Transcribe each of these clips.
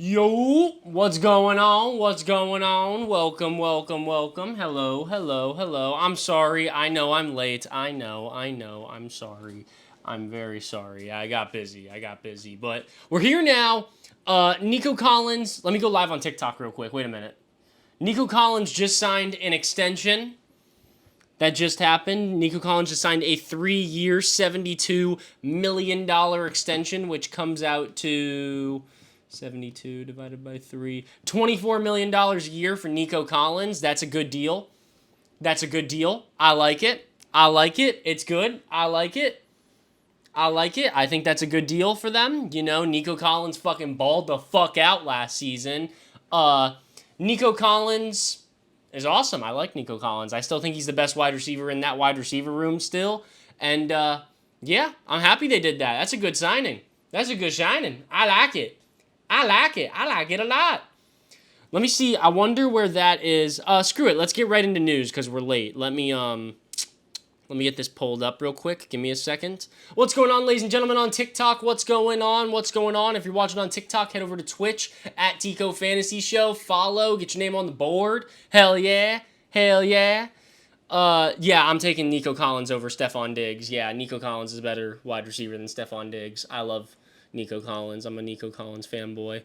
Yo, what's going on? What's going on? Welcome, welcome, welcome. Hello, hello, hello. I'm sorry. I know I'm late. I know. I'm sorry. I'm very sorry. I got busy. But we're here now. Nico Collins. Let me go live on TikTok real quick. Wait a minute. Nico Collins just signed an extension. That just happened. Nico Collins just signed a 3-year, $72 million extension, which comes out to 72 divided by 3. $24 million a year for Nico Collins. That's a good deal. That's a good deal. I like it. I like it. It's good. I like it. I like it. I think that's a good deal for them. You know, Nico Collins fucking balled the fuck out last season. Nico Collins is awesome. I like Nico Collins. I still think he's the best wide receiver in that wide receiver room still. And yeah, I'm happy they did that. That's a good signing. That's a good signing. I like it. I like it. I like it a lot. Let me see. I wonder where that is. Screw it. Let's get right into news because we're late. Let me get this pulled up real quick. Give me a second. What's going on, ladies and gentlemen, on TikTok? What's going on? What's going on? If you're watching on TikTok, head over to Twitch at Tico Fantasy Show. Follow. Get your name on the board. Hell yeah. Hell yeah. Yeah, I'm taking Nico Collins over Stephon Diggs. Yeah, Nico Collins is a better wide receiver than Stephon Diggs. I love Nico Collins. I'm a Nico Collins fanboy.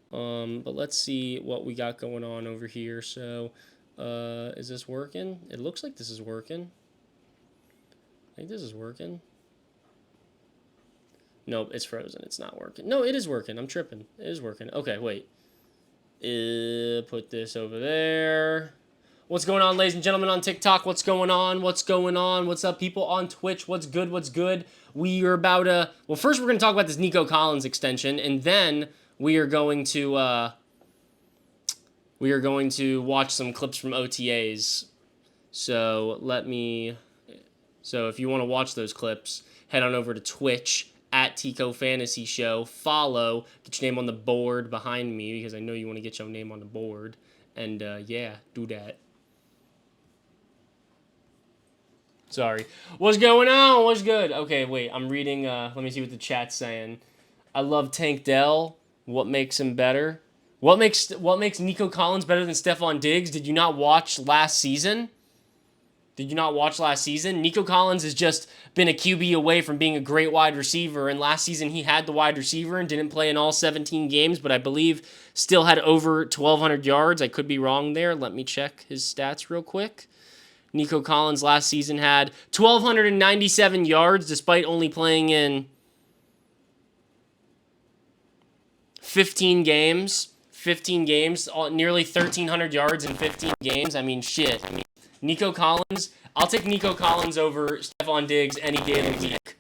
But let's see what we got going on over here. So, is this working? It looks like this is working. I think this is working. Nope, it's frozen. It's not working. No, it is working. I'm tripping. It is working. Okay, wait. Put this over there. What's going on, ladies and gentlemen, on TikTok? What's going on? What's going on? What's up, people on Twitch? What's good? What's good? We are about to... Well, first we're going to talk about this Nico Collins extension, and then we are going to watch some clips from OTAs. So let me... So if you want to watch those clips, head on over to Twitch at Tico Fantasy Show. Follow. Get your name on the board behind me because I know you want to get your name on the board. And yeah, do that. Sorry. What's going on? What's good? Okay, wait. I'm reading. Let me see what the chat's saying. I love Tank Dell. What makes him better? What makes Nico Collins better than Stephon Diggs? Did you not watch last season? Nico Collins has just been a QB away from being a great wide receiver, and last season he had the wide receiver and didn't play in all 17 games, but I believe still had over 1,200 yards. I could be wrong there. Let me check his stats real quick. Nico Collins last season had 1,297 yards despite only playing in 15 games. Nearly 1,300 yards in 15 games. I mean, shit. Nico Collins, I'll take Nico Collins over Stephon Diggs any day of the week.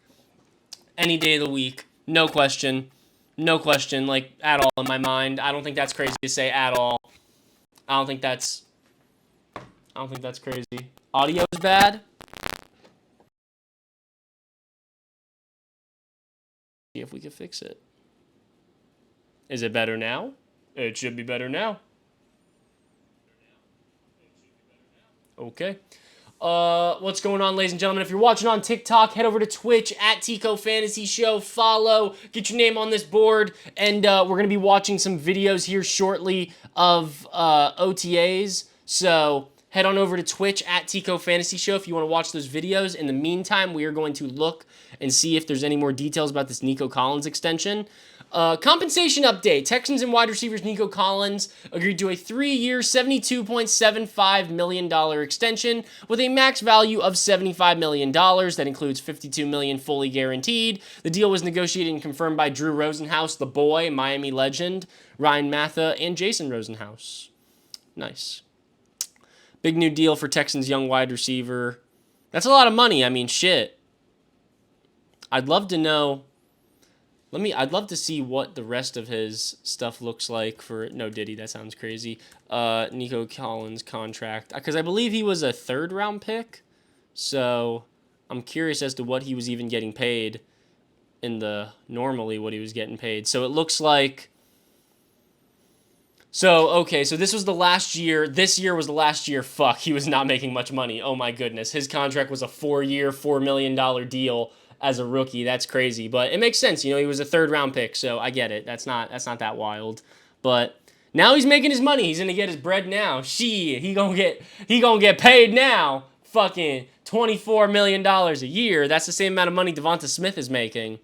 Any day of the week. No question. No question, like, at all in my mind. I don't think that's crazy to say at all. I don't think that's crazy. Audio's bad. See if we can fix it. Is it better now? It should be better now. Okay. What's going on, ladies and gentlemen? If you're watching on TikTok, head over to Twitch at Tico Fantasy Show. Follow, get your name on this board, and we're going to be watching some videos here shortly of OTAs. So head on over to Twitch at Tico Fantasy Show if you want to watch those videos. In the meantime, we are going to look and see if there's any more details about this Nico Collins extension. Compensation update. Texans and wide receivers Nico Collins agreed to a 3-year, $72.75 million extension with a max value of $75 million. That includes $52 million fully guaranteed. The deal was negotiated and confirmed by Drew Rosenhaus, the boy, Miami legend, Ryan Matha, and Jason Rosenhaus. Nice. Big new deal for Texans young wide receiver. That's a lot of money. I mean, shit. I'd love to know... I'd love to see what the rest of his stuff looks like for... No, Diddy, that sounds crazy. Nico Collins contract. Because I believe he was a 3rd-round pick. So, I'm curious as to what he was even getting paid normally what he was getting paid. So, it looks like... So, okay, so this was the last year. This year was the last year. Fuck, he was not making much money. Oh, my goodness. His contract was a 4-year, $4 million deal as a rookie. That's crazy, but it makes sense. You know, he was a 3rd-round pick, so I get it. That's not that wild. But now he's making his money. He's gonna get his bread now. Shit, he gonna get paid now. Fucking $24 million a year. That's the same amount of money Devonta Smith is making.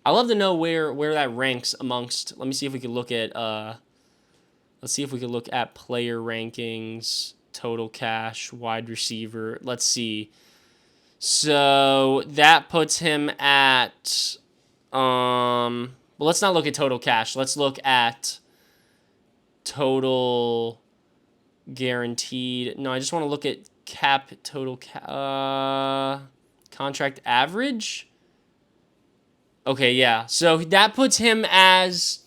I love to know where that ranks amongst. Let me see if we could look at. Let's see if we could look at player rankings, total cash, wide receiver. Let's see. So that puts him at. Well, let's not look at total cash. Let's look at total guaranteed. No, I just want to look at total contract average. Okay, yeah. So that puts him as...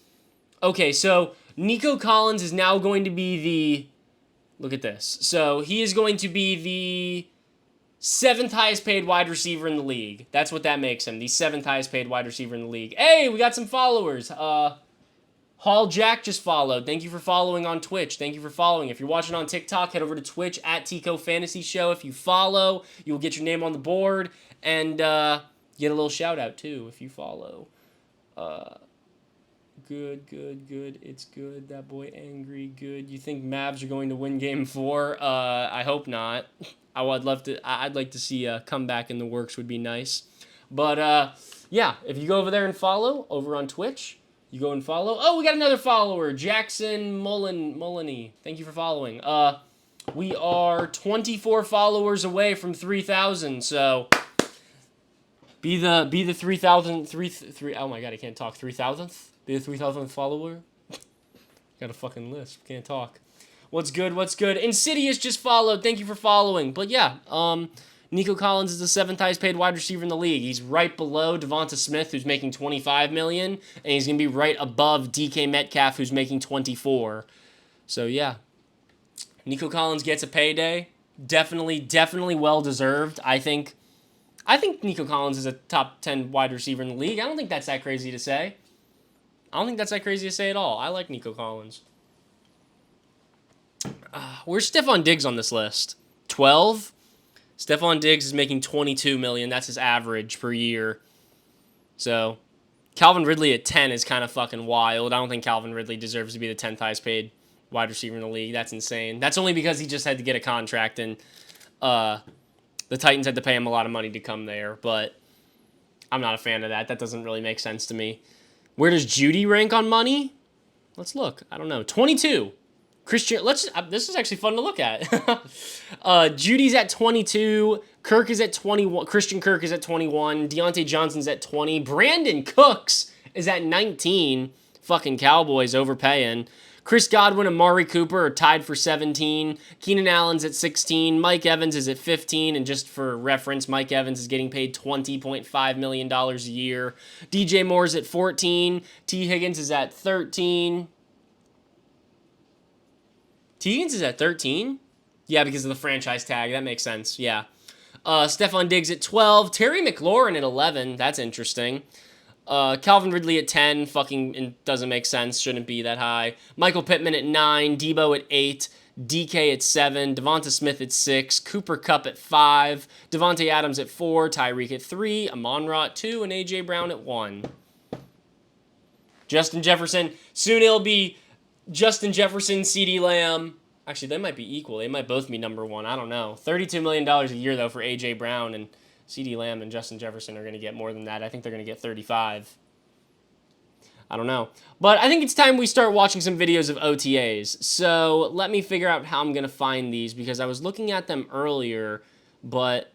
Okay, so Nico Collins is now going to be the... Look at this. So he is going to be the 7th highest paid wide receiver in the league. That's what that makes him. The 7th highest paid wide receiver in the league. Hey, we got some followers. Hall Jack just followed. Thank you for following on Twitch. Thank you for following. If you're watching on TikTok, head over to Twitch at Tico Fantasy Show. If you follow, you'll get your name on the board. And... get a little shout out too if you follow. Good. It's good. That boy angry. Good. You think Mavs are going to win Game 4? I hope not. I'd like to see a comeback in the works. Would be nice. But yeah, if you go over there and follow over on Twitch, you go and follow. Oh, we got another follower, Jackson Mullany. Thank you for following. We are 24 followers away from 3,000. So. Be the 3,000 oh my god, I can't talk. 3,000th? Be the 3,000th follower? Got a fucking list. Can't talk. What's good? Insidious just followed. Thank you for following. But yeah, Nico Collins is the 7th highest paid wide receiver in the league. He's right below Devonta Smith, who's making $25 million, and he's gonna be right above DK Metcalf, who's making $24. So yeah, Nico Collins gets a payday. Definitely well deserved. I think Nico Collins is a top 10 wide receiver in the league. I don't think that's that crazy to say. I don't think that's that crazy to say at all. I like Nico Collins. Where's Stephon Diggs on this list? 12? Stephon Diggs is making $22 million. That's his average per year. So, Calvin Ridley at 10 is kind of fucking wild. I don't think Calvin Ridley deserves to be the 10th highest paid wide receiver in the league. That's insane. That's only because he just had to get a contract and... the Titans had to pay him a lot of money to come there, but I'm not a fan of that. That doesn't really make sense to me. Where does Judy rank on money? Let's look. I don't know. 22. Christian, this is actually fun to look at. Judy's at 22. Kirk is at 21. Christian Kirk is at 21. Deontay Johnson's at 20. Brandon Cooks is at 19. Fucking Cowboys overpaying. Chris Godwin and Amari Cooper are tied for 17. Keenan Allen's at 16. Mike Evans is at 15. And just for reference, Mike Evans is getting paid $20.5 million a year. DJ Moore's at 14. T. Higgins is at 13. T. Higgins is at 13? Yeah, because of the franchise tag. That makes sense. Yeah. Stephon Diggs at 12. Terry McLaurin at 11. That's interesting. Calvin Ridley at 10, fucking doesn't make sense, shouldn't be that high. Michael Pittman at 9, Debo at 8, DK at 7, Devonta Smith at 6, Cooper Kupp at 5, Devontae Adams at 4, Tyreek at 3, Amon-Ra at 2, and A.J. Brown at 1. Justin Jefferson, soon it'll be Justin Jefferson, CeeDee Lamb. Actually, they might be equal. They might both be number 1. I don't know. $32 million a year, though, for A.J. Brown, and CeeDee Lamb and Justin Jefferson are going to get more than that. I think they're going to get 35. I don't know. But I think it's time we start watching some videos of OTAs. So let me figure out how I'm going to find these, because I was looking at them earlier, but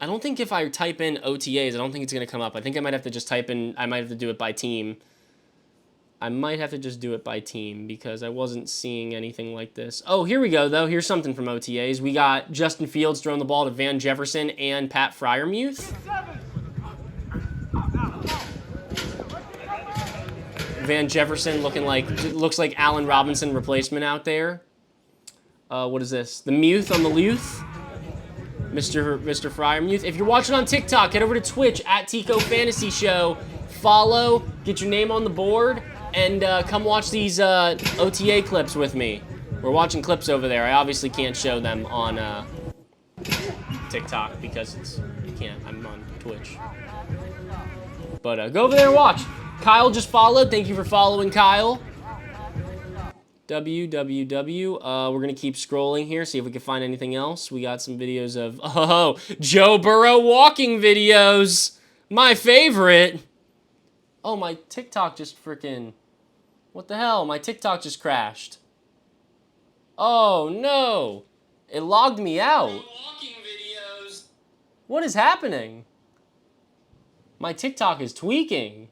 I don't think if I type in OTAs, I don't think it's going to come up. I think I might have to just type in, I might have to do it by team. I might have to just do it by team because I wasn't seeing anything like this. Oh, here we go, though. Here's something from OTAs. We got Justin Fields throwing the ball to Van Jefferson and Pat Freiermuth. Van Jefferson looks like Allen Robinson replacement out there. What is this? The Muth on the Luth. Mr. Freiermuth. If you're watching on TikTok, head over to Twitch at Tico Fantasy Show. Follow, get your name on the board, and come watch these OTA clips with me. We're watching clips over there. I obviously can't show them on TikTok because you can't. I'm on Twitch. But go over there and watch. Kyle just followed. Thank you for following, Kyle. www. We're going to keep scrolling here, see if we can find anything else. We got some videos of, oh, Joe Burrow walking videos. My favorite. Oh, my TikTok just freaking, what the hell? My TikTok just crashed. Oh, no. It logged me out. Walking videos. What is happening? My TikTok is tweaking.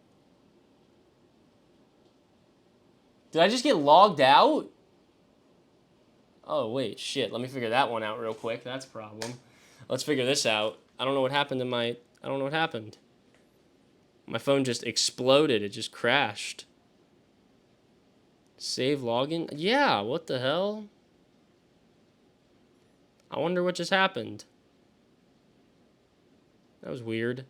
Did I just get logged out? Oh, wait, shit. Let me figure that one out real quick. That's a problem. Let's figure this out. I don't know what happened to my... I don't know what happened. My phone just exploded. It just crashed. Save login? Yeah, what the hell? I wonder what just happened. That was weird.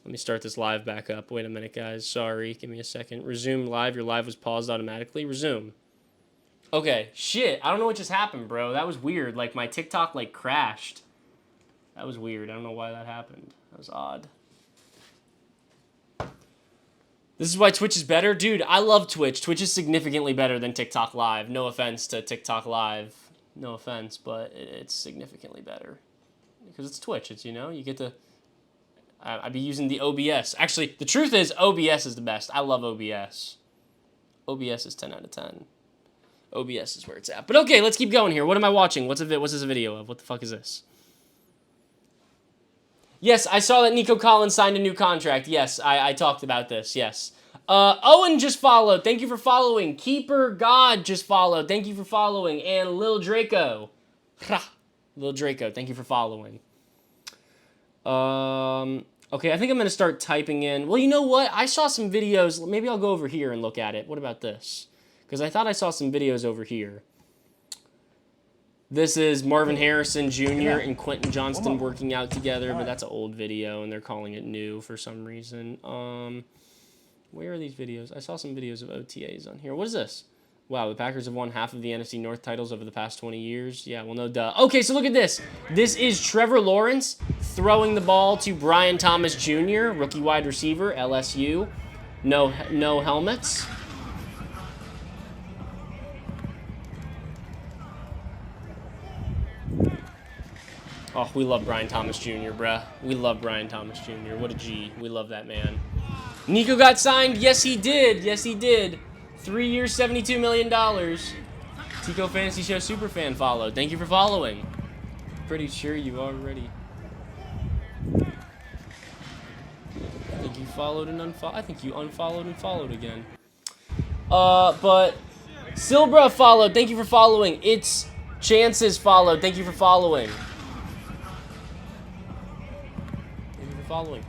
Let me start this live back up. Wait a minute, guys. Sorry. Give me a second. Resume live. Your live was paused automatically. Resume. Okay. Shit. I don't know what just happened, bro. That was weird. Like, my TikTok, like, crashed. That was weird. I don't know why that happened. That was odd. This is why Twitch is better? Dude, I love Twitch. Twitch is significantly better than TikTok Live. No offense to TikTok Live. No offense, but it's significantly better. Because it's Twitch. It's, you know, you get to... I'd be using the OBS. Actually, the truth is, OBS is the best. I love OBS. OBS is 10 out of 10. OBS is where it's at. But okay, let's keep going here. What am I watching? What's this a video of? What the fuck is this? Yes, I saw that Nico Collins signed a new contract. Yes, I talked about this. Yes. Owen just followed. Thank you for following. Keeper God just followed. Thank you for following. And Lil Draco. Lil Draco, thank you for following. Okay, I think I'm going to start typing in. Well, you know what? I saw some videos. Maybe I'll go over here and look at it. What about this? Because I thought I saw some videos over here. This is Marvin Harrison Jr. and Quentin Johnston working out together, but that's an old video, and they're calling it new for some reason. Where are these videos? I saw some videos of OTAs on here. What is this? Wow, the Packers have won half of the NFC North titles over the past 20 years. Yeah, well, no duh. Okay, so look at this. This is Trevor Lawrence throwing the ball to Brian Thomas Jr., rookie wide receiver, LSU. No helmets. Oh, we love Brian Thomas Jr., bruh. We love Brian Thomas Jr. What a G. We love that man. Nico got signed. Yes, he did. Yes, he did. 3 years, $72 million. Tico Fantasy Show Superfan followed. Thank you for following. Pretty sure you already. I think you followed and unfollowed. I think you unfollowed and followed again. But Silbra followed. Thank you for following. It's Chances followed. Thank you for following. Thank you for following.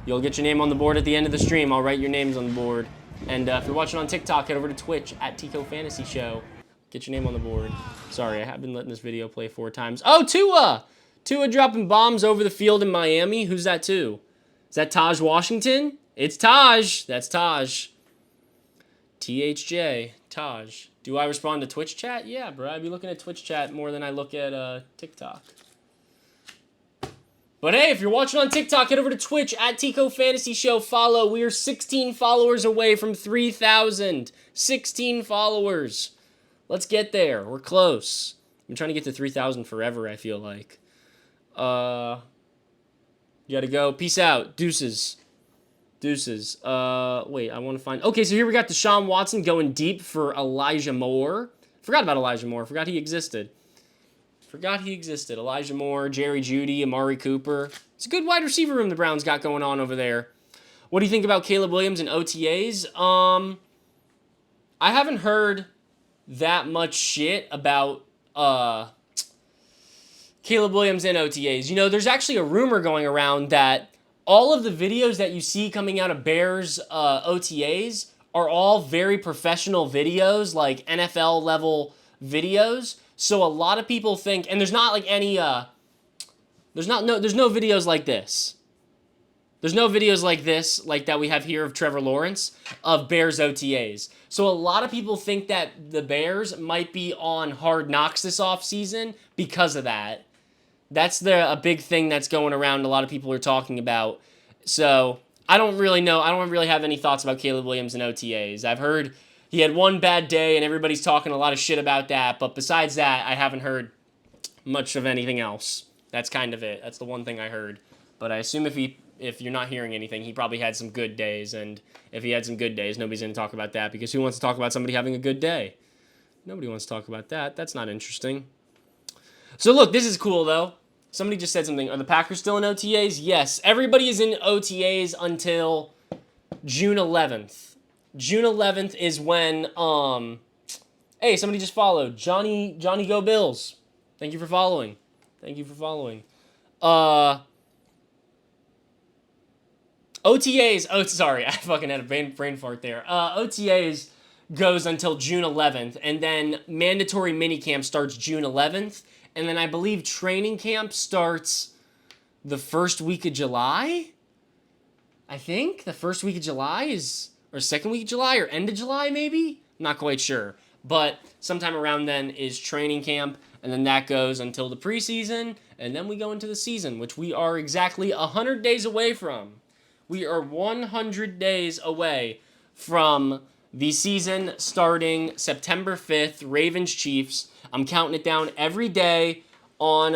You'll get your name on the board at the end of the stream. I'll write your names on the board. And if you're watching on TikTok, head over to Twitch at Tico Fantasy Show. Get your name on the board. Sorry, I have been letting this video play 4 times. Oh, Tua! Tua dropping bombs over the field in Miami. Who's that too? Is that Taj Washington? It's Taj. That's Taj. THJ. Taj. Do I respond to Twitch chat? Yeah, bro. I'd be looking at Twitch chat more than I look at TikTok. But hey, if you're watching on TikTok, head over to Twitch at Tico Fantasy Show. Follow. We are 16 followers away from 3,000. 16 followers. Let's get there. We're close. I'm trying to get to 3,000 forever, I feel like. You gotta go. Peace out. Deuces. Deuces. Wait, I want to find... Okay, so here we got Deshaun Watson going deep for Elijah Moore. Forgot about Elijah Moore. Forgot he existed. Elijah Moore, Jerry Jeudy, Amari Cooper. It's a good wide receiver room the Browns got going on over there. What do you think about Caleb Williams and OTAs? I haven't heard that much shit about Caleb Williams and OTAs. You know, there's actually a rumor going around that all of the videos that you see coming out of Bears OTAs are all very professional videos, like NFL level videos. So a lot of people think, and there's not like any, there's no videos like this. There's no videos like this, like that we have here of Trevor Lawrence, of Bears OTAs. So a lot of people think that the Bears might be on Hard Knocks this offseason because of that. That's a big thing that's going around. A lot of people are talking about. So I don't really know. I don't really have any thoughts about Caleb Williams and OTAs. I've heard he had one bad day, and everybody's talking a lot of shit about that. But besides that, I haven't heard much of anything else. That's kind of it. That's the one thing I heard. But I assume if you're not hearing anything, he probably had some good days. And if he had some good days, nobody's going to talk about that, because who wants to talk about somebody having a good day? Nobody wants to talk about that. That's not interesting. So look, this is cool though. Somebody just said something. Are the Packers still in OTAs? Yes. Everybody is in OTAs until June 11th. June 11th is when, hey, somebody just followed. Johnny Go Bills. Thank you for following. Thank you for following. OTAs, oh, sorry, I fucking had a brain fart there. OTAs goes until June 11th, and then mandatory minicamp starts June 11th, and then I believe training camp starts the first week of July? I think the first week of July is, or second week of July, or end of July maybe? I'm not quite sure. But sometime around then is training camp, and then that goes until the preseason, and then we go into the season, which we are exactly 100 days away from. We are 100 days away from the season starting September 5th, Ravens-Chiefs. I'm counting it down every day on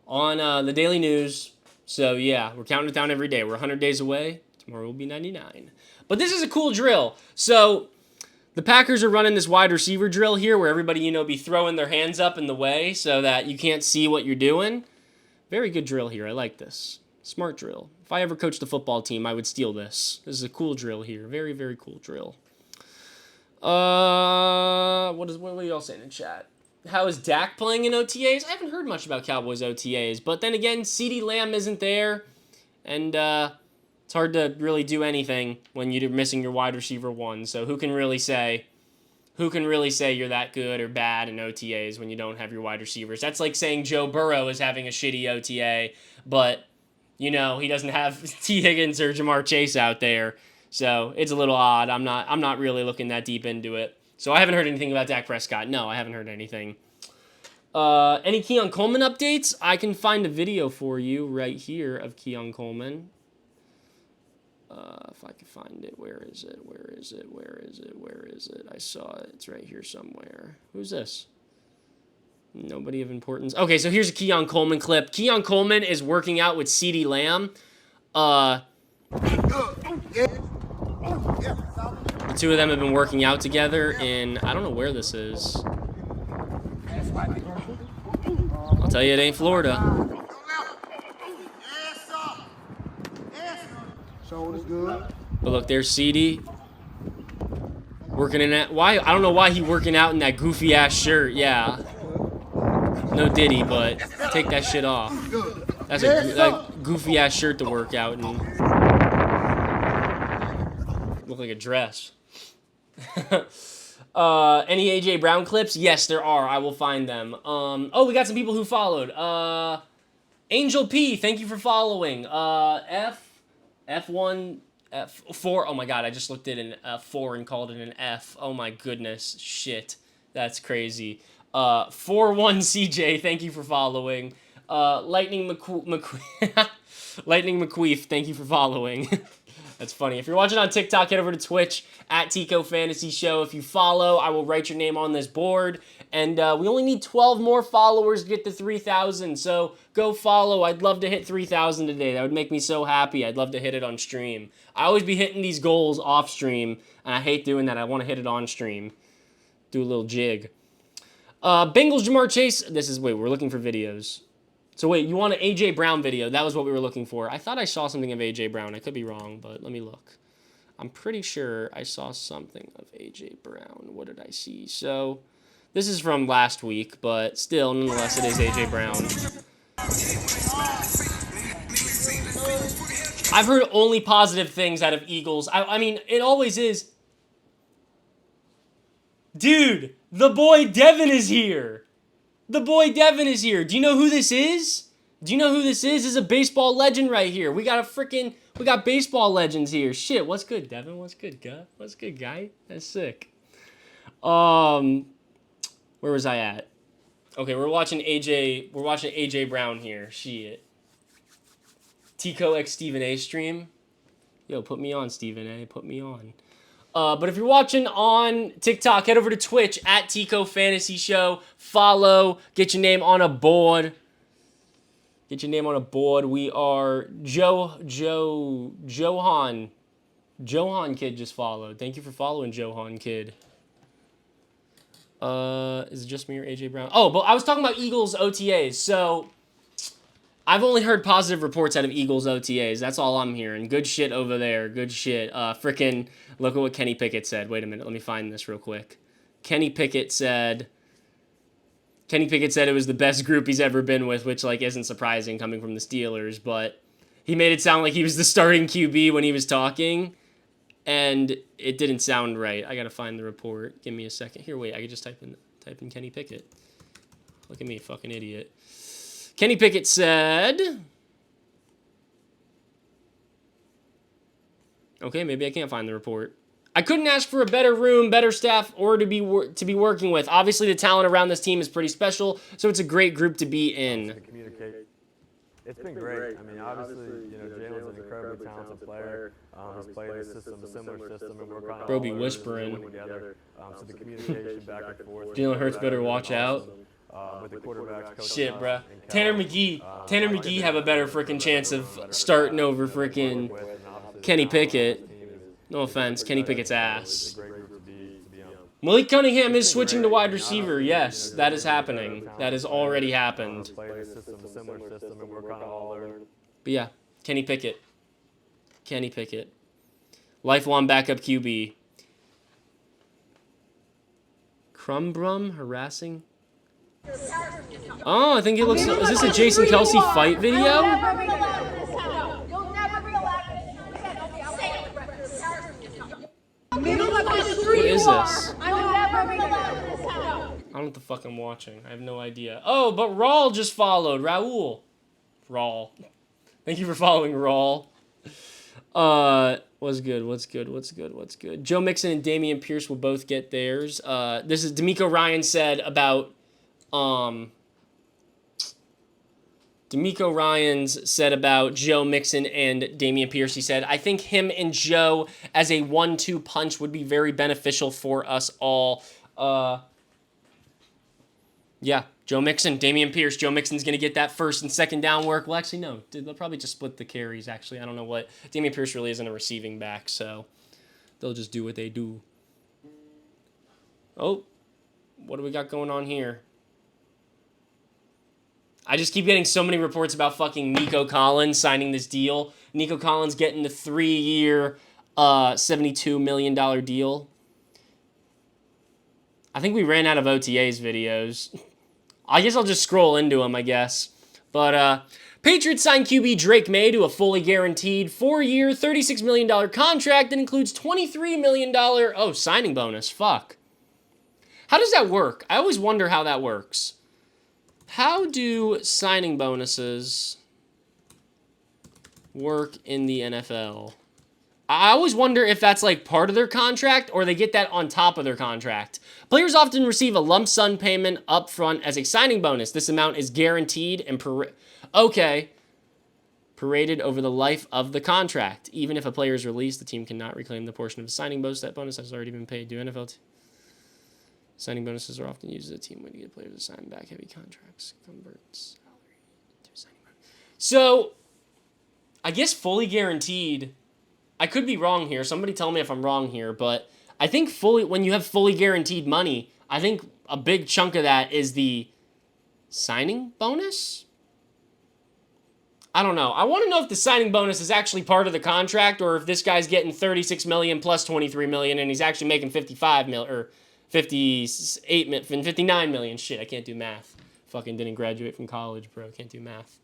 the Daily News. So, yeah, we're counting it down every day. We're 100 days away. Tomorrow will be 99. But this is a cool drill. So, the Packers are running this wide receiver drill here where everybody, be throwing their hands up in the way so that you can't see what you're doing. Very good drill here. I like this. Smart drill. If I ever coached a football team, I would steal this. This is a cool drill here. Very, very cool drill. What are y'all saying in chat? How is Dak playing in OTAs? I haven't heard much about Cowboys OTAs, but then again, CeeDee Lamb isn't there, and it's hard to really do anything when you're missing your wide receiver one. So who can really say you're that good or bad in OTAs when you don't have your wide receivers? That's like saying Joe Burrow is having a shitty OTA, but he doesn't have T. Higgins or Jamar Chase out there. So it's a little odd. I'm not really looking that deep into it. So I haven't heard anything about Dak Prescott. No, I haven't heard anything. Any Keon Coleman updates? I can find a video for you right here of Keon Coleman. If I can find it. Where is it? I saw it. It's right here somewhere. Who's this? Nobody of importance. Okay, so here's a Keon Coleman clip. Keon Coleman is working out with CeeDee Lamb. The two of them have been working out together in, I don't know where this is. I'll tell you, it ain't Florida. But look, there's CeeDee working in that. Why? I don't know why he working out in that goofy ass shirt. Yeah. No Diddy, but take that shit off. That's a goofy ass shirt to work out in. Look like a dress. Any AJ Brown clips? Yes, there are. I will find them. Oh, we got some people who followed. Angel P, thank you for following. F1, F4. Oh my god, I just looked at an F4 and called it an F. Oh my goodness, shit, that's crazy. 41CJ, thank you for following. Lightning McQueef, thank you for following. That's funny. If you're watching on TikTok, head over to Twitch at Tico Fantasy Show. If you follow, I will write your name on this board. And we only need 12 more followers to get to 3,000. So go follow. I'd love to hit 3,000 today. That would make me so happy. I'd love to hit it on stream. I always be hitting these goals off stream, and I hate doing that. I want to hit it on stream. Do a little jig. Bengals Jamar Chase. Wait, we're looking for videos. So wait, you want an A.J. Brown video? That was what we were looking for. I thought I saw something of A.J. Brown. I could be wrong, but let me look. I'm pretty sure I saw something of A.J. Brown. What did I see? So this is from last week, but still, nonetheless, it is A.J. Brown. I've heard only positive things out of Eagles. I mean, it always is. Dude, the boy Devin is here. The boy Devin is here. Do you know who this is? This is a baseball legend right here. We got baseball legends here. Shit, what's good, Devin? What's good, guy? That's sick. Where was I at? Okay, we're watching AJ Brown here. Shit. Tico X Stephen A stream. Yo, put me on, Stephen A. Put me on. But if you're watching on TikTok, head over to Twitch at Tico Fantasy Show. Follow. Get your name on a board. Get your name on a board. We are Johan. Johan Kid just followed. Thank you for following, Johan Kid. Is it just me or AJ Brown? Oh, but I was talking about Eagles OTAs. So I've only heard positive reports out of Eagles OTAs. That's all I'm hearing. Good shit over there. Good shit. Frickin' look at what Kenny Pickett said. Wait a minute. Let me find this real quick. Kenny Pickett said it was the best group he's ever been with, which like isn't surprising coming from the Steelers, but he made it sound like he was the starting QB when he was talking, and it didn't sound right. I gotta find the report. Give me a second. Here, wait. I could just type in Kenny Pickett. Look at me, fucking idiot. Kenny Pickett said, okay, maybe I can't find the report. I couldn't ask for a better room, better staff, or to be working with. Obviously, the talent around this team is pretty special, so it's a great group to be in. It's been great. I mean, obviously, Jalen's an incredibly talented player. He's played a system, a similar system, and we're kind of Bro be whispering. Together. So the communication back and forth. Jalen Hurts better watch out. With the quarterbacks. Shit, bruh. Tanner McGee have a better freaking chance of starting over freaking Kenny Pickett. No offense, Kenny Pickett's ass. Malik Cunningham is switching to wide receiver. Yes, that is happening. That has already happened. But yeah, Kenny Pickett. Lifelong backup QB. Crumbrum harassing. Oh, I think it looks. Is this a Jason Kelsey fight video? What is this? I don't know what the fuck I'm watching. I have no idea. Oh, but Raul just followed. Raul. Thank you for following, Raul. What's good? Joe Mixon and Dameon Pierce will both get theirs. This is D'Amico Ryan said about D'Amico Ryans said about Joe Mixon and Dameon Pierce. He said, I think him and Joe as a 1-2 punch would be very beneficial for us all. Yeah, Joe Mixon, Dameon Pierce. Joe Mixon's going to get that first and second down work. Well, actually, no. They'll probably just split the carries, actually. I don't know what. Dameon Pierce really isn't a receiving back, so they'll just do what they do. Oh, what do we got going on here? I just keep getting so many reports about fucking Nico Collins signing this deal. Nico Collins getting the 3-year, $72 million deal. I think we ran out of OTAs videos. I guess I'll just scroll into them, I guess. But Patriots signed QB Drake May to a fully guaranteed 4-year, $36 million contract that includes $23 million signing bonus. Fuck. How does that work? I always wonder how that works. How do signing bonuses work in the NFL? I always wonder if that's like part of their contract or they get that on top of their contract. Players often receive a lump sum payment up front as a signing bonus. This amount is guaranteed and paraded over the life of the contract. Even if a player is released, the team cannot reclaim the portion of the signing bonus. That bonus has already been paid. Do NFL signing bonuses are often used as a team way to get players to sign back heavy contracts, converts salary to signing bonus. So, I guess fully guaranteed. I could be wrong here. Somebody tell me if I'm wrong here, but I think when you have fully guaranteed money, I think a big chunk of that is the signing bonus. I don't know. I want to know if the signing bonus is actually part of the contract or if this guy's getting $36 million plus $23 million and he's actually making $55 million or $59 million. Shit, I can't do math. Fucking didn't graduate from college, bro. Can't do math.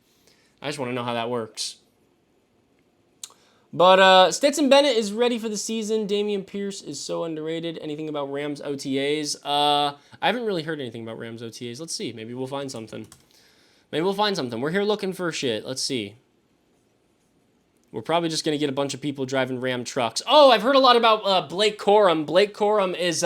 I just want to know how that works. But Stetson Bennett is ready for the season. Dameon Pierce is so underrated. Anything about Rams OTAs? I haven't really heard anything about Rams OTAs. Let's see. Maybe we'll find something. We're here looking for shit. Let's see. We're probably just going to get a bunch of people driving Ram trucks. Oh, I've heard a lot about Blake Corum. Blake Corum is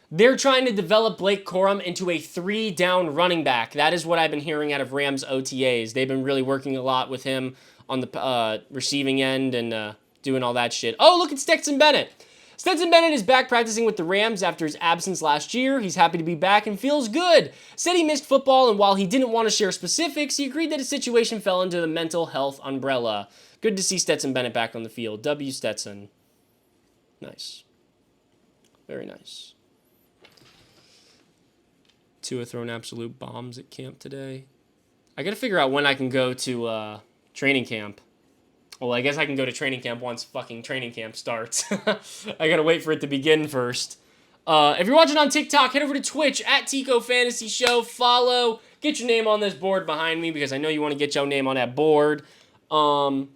They're trying to develop Blake Corum into a 3-down running back. That is what I've been hearing out of Rams OTAs. They've been really working a lot with him on the receiving end and doing all that shit. Oh, look at Stetson Bennett. Stetson Bennett is back practicing with the Rams after his absence last year. He's happy to be back and feels good. Said he missed football, and while he didn't want to share specifics, he agreed that his situation fell into the mental health umbrella. Good to see Stetson Bennett back on the field. W. Stetson. Nice. Very nice. Tua throwing absolute bombs at camp today. I got to figure out when I can go to training camp. Well, I guess I can go to training camp once fucking training camp starts. I got to wait for it to begin first. If you're watching on TikTok, head over to Twitch at Tico Fantasy Show. Follow. Get your name on this board behind me because I know you want to get your name on that board. And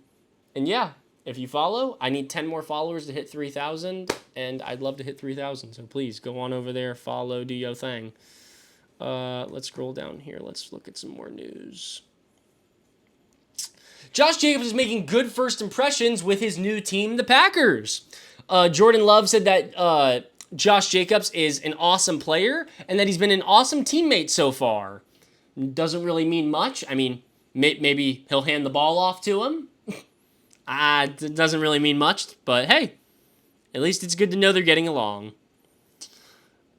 yeah, if you follow, I need 10 more followers to hit 3,000. And I'd love to hit 3,000. So please go on over there, follow, do your thing. Let's scroll down here. Let's look at some more news. Josh Jacobs is making good first impressions with his new team, the Packers. Jordan Love said that Josh Jacobs is an awesome player and that he's been an awesome teammate so far. Doesn't really mean much. I mean, maybe he'll hand the ball off to him. It doesn't really mean much, but hey, at least it's good to know they're getting along.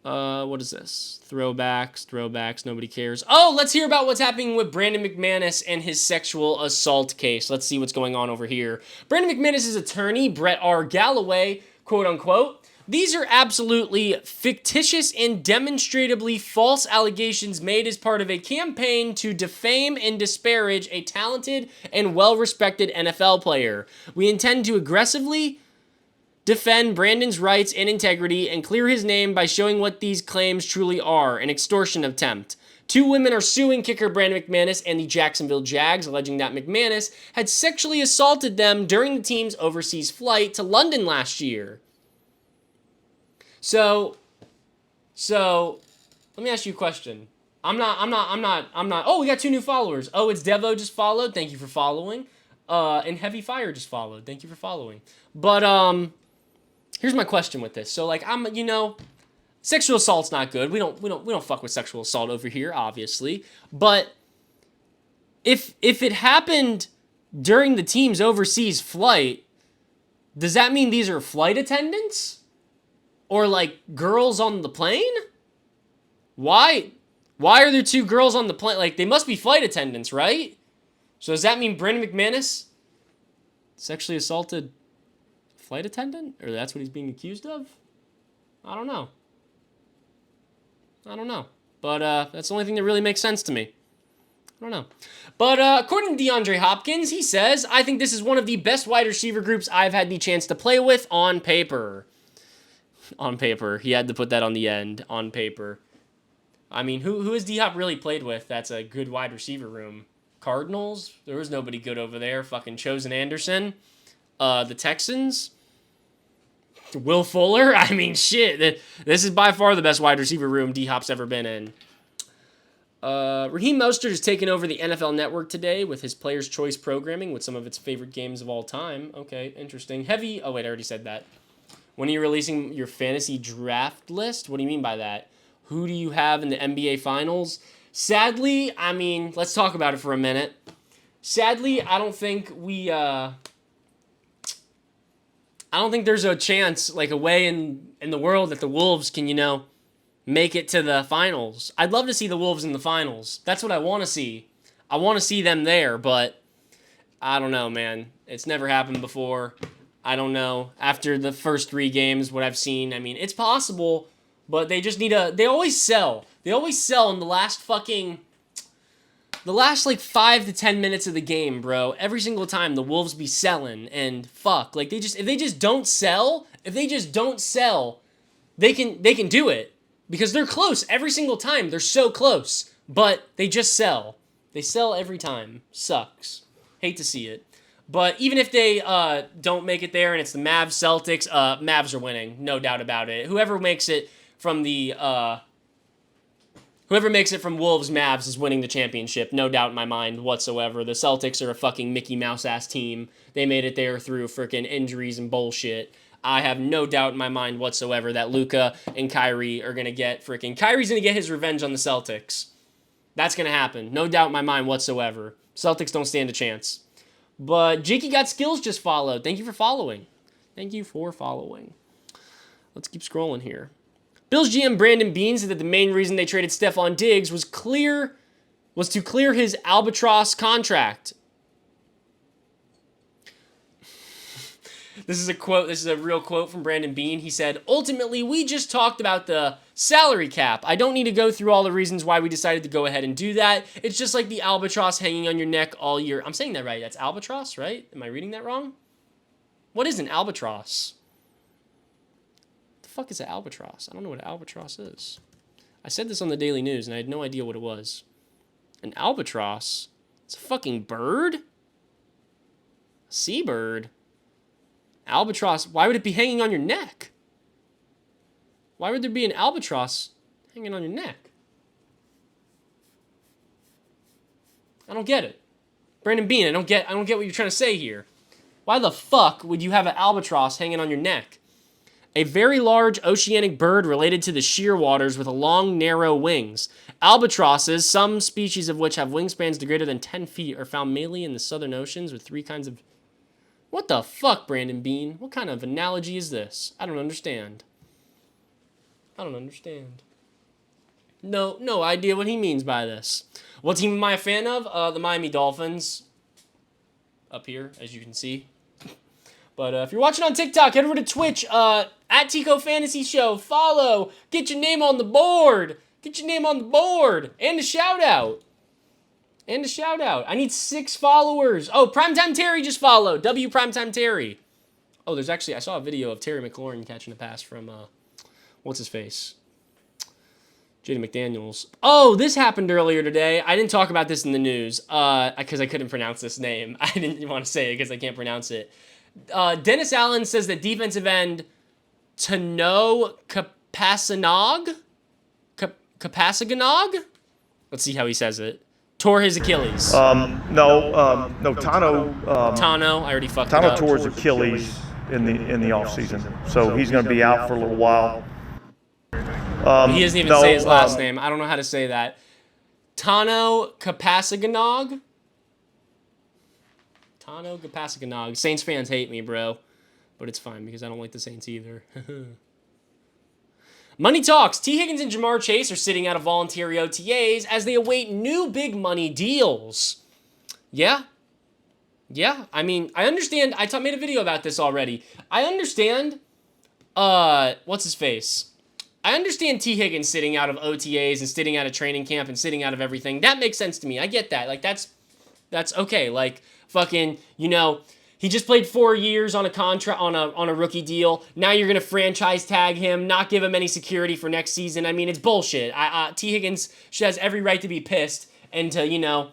What is this? Throwbacks, nobody cares. Oh, let's hear about what's happening with Brandon McManus and his sexual assault case. Let's see what's going on over here. Brandon McManus' attorney, Brett R. Galloway, quote unquote, these are absolutely fictitious and demonstrably false allegations made as part of a campaign to defame and disparage a talented and well-respected NFL player. We intend to aggressively defend Brandon's rights and integrity and clear his name by showing what these claims truly are, an extortion attempt. 2 women are suing kicker Brandon McManus and the Jacksonville Jags, alleging that McManus had sexually assaulted them during the team's overseas flight to London last year. So, let me ask you a question. I'm not, oh, we got 2 new followers. Oh, it's Devo just followed. Thank you for following. And Heavy Fire just followed. Thank you for following. But, here's my question with this. So, like, sexual assault's not good. We don't fuck with sexual assault over here, obviously. But if it happened during the team's overseas flight, does that mean these are flight attendants? Or, like, girls on the plane? Why are there 2 girls on the plane? Like, they must be flight attendants, right? So does that mean Brandon McManus sexually assaulted flight attendant? Or that's what he's being accused of? I don't know. But that's the only thing that really makes sense to me. I don't know. But according to DeAndre Hopkins, he says, I think this is one of the best wide receiver groups I've had the chance to play with on paper. On paper. He had to put that on the end. On paper. I mean, who has D-Hop really played with that's a good wide receiver room? Cardinals? There was nobody good over there. Fucking Chosen Anderson. The Texans? Will Fuller? I mean, shit. This is by far the best wide receiver room D-Hop's ever been in. Raheem Mostert has taken over the NFL Network today with his Players' Choice programming with some of its favorite games of all time. Okay, interesting. Oh, wait, I already said that. When are you releasing your fantasy draft list? What do you mean by that? Who do you have in the NBA Finals? Sadly, I mean, let's talk about it for a minute. Sadly, I don't think there's a chance, like, a way in the world that the Wolves can, make it to the finals. I'd love to see the Wolves in the finals. That's what I want to see. I want to see them there, but I don't know, man. It's never happened before. I don't know. After the first 3 games, what I've seen, I mean, it's possible, but they just need they always sell. They always sell in the last, like, 5 to 10 minutes of the game, bro. Every single time the Wolves be selling, and fuck, like, if they just don't sell, they can do it. Because they're close every single time. They're so close. But they just sell. They sell every time. Sucks. Hate to see it. But even if they don't make it there and it's the Mavs Celtics, Mavs are winning. No doubt about it. Whoever makes it from Wolves Mavs is winning the championship. No doubt in my mind whatsoever. The Celtics are a fucking Mickey Mouse ass team. They made it there through freaking injuries and bullshit. I have no doubt in my mind whatsoever that Luka and Kyrie are going to get Kyrie's going to get his revenge on the Celtics. That's going to happen. No doubt in my mind whatsoever. Celtics don't stand a chance. But Jakey Got Skills just followed. Thank you for following. Thank you for following. Let's keep scrolling here. Bills GM Brandon Beane said that the main reason they traded Stephon Diggs was to clear his albatross contract. This is a quote. This is a real quote from Brandon Beane. He said, "Ultimately, we just talked about the salary cap. I don't need to go through all the reasons why we decided to go ahead and do that. It's just like the albatross hanging on your neck all year." I'm saying that right. That's albatross, right? Am I reading that wrong? What is an albatross? What the fuck is an albatross? I don't know what an albatross is. I said this on the Daily News, and I had no idea what it was. An albatross? It's a fucking bird? A seabird? Albatross, why would it be hanging on your neck? Why would there be an albatross hanging on your neck? I don't get it. Brandon Beane, I don't get what you're trying to say here. Why the fuck would you have an albatross hanging on your neck? A very large oceanic bird related to the shearwaters with long, narrow wings. Albatrosses, some species of which have wingspans to greater than 10 feet, are found mainly in the southern oceans with three kinds of... What the fuck, Brandon Beane? What kind of analogy is this? I don't understand. I don't understand. No idea what he means by this. What team am I a fan of? The Miami Dolphins. Up here, as you can see. But if you're watching on TikTok, head over to Twitch, at Tico Fantasy Show. Follow. Get your name on the board. Get your name on the board. And a shout out. I need 6 followers. Oh, Primetime Terry just followed. W Primetime Terry. Oh, there's actually, I saw a video of Terry McLaurin catching a pass from, what's his face? Jaden McDaniels. Oh, this happened earlier today. I didn't talk about this in the news, because I couldn't pronounce this name. I didn't want to say it because I can't pronounce it. Dennis Allen says that defensive end Tano Kapasagnog? Let's see how he says it. Tore his Achilles. Tano. Tano, I already fucked it up. Tano tore his Achilles in the offseason, so he's going to be out for a little while. He doesn't even say his last name. I don't know how to say that. Tano Kapasagnog? Tano Kapasagnog. Saints fans hate me, bro. But it's fine because I don't like the Saints either. Money talks. T. Higgins and Jamar Chase are sitting out of voluntary OTAs as they await new big money deals. Yeah. I mean, I understand. I made a video about this already. I understand. What's his face? I understand T. Higgins sitting out of OTAs and sitting out of training camp and sitting out of everything. That makes sense to me. I get that. Like, that's okay. Like, fucking, he just played 4 years on a contract, on a rookie deal. Now you're going to franchise tag him, not give him any security for next season. I mean, it's bullshit. T. Higgins has every right to be pissed and to,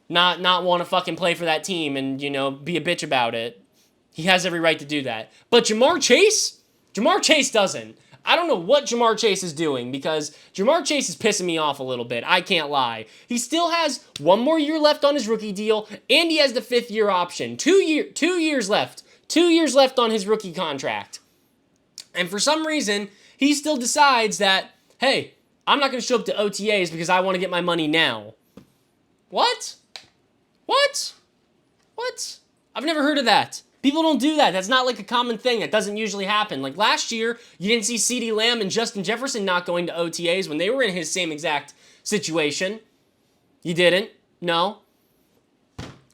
not want to fucking play for that team and, be a bitch about it. He has every right to do that. But Jamar Chase doesn't. I don't know what Jamar Chase is doing because Jamar Chase is pissing me off a little bit. I can't lie. He still has 1 more year left on his rookie deal, and he has the 5th year option. 2 years left. 2 years left on his rookie contract. And for some reason, he still decides that, hey, I'm not going to show up to OTAs because I want to get my money now. What? I've never heard of that. People don't do that. That's not like a common thing. That doesn't usually happen. Like last year, you didn't see CeeDee Lamb and Justin Jefferson not going to OTAs when they were in his same exact situation. You didn't? No.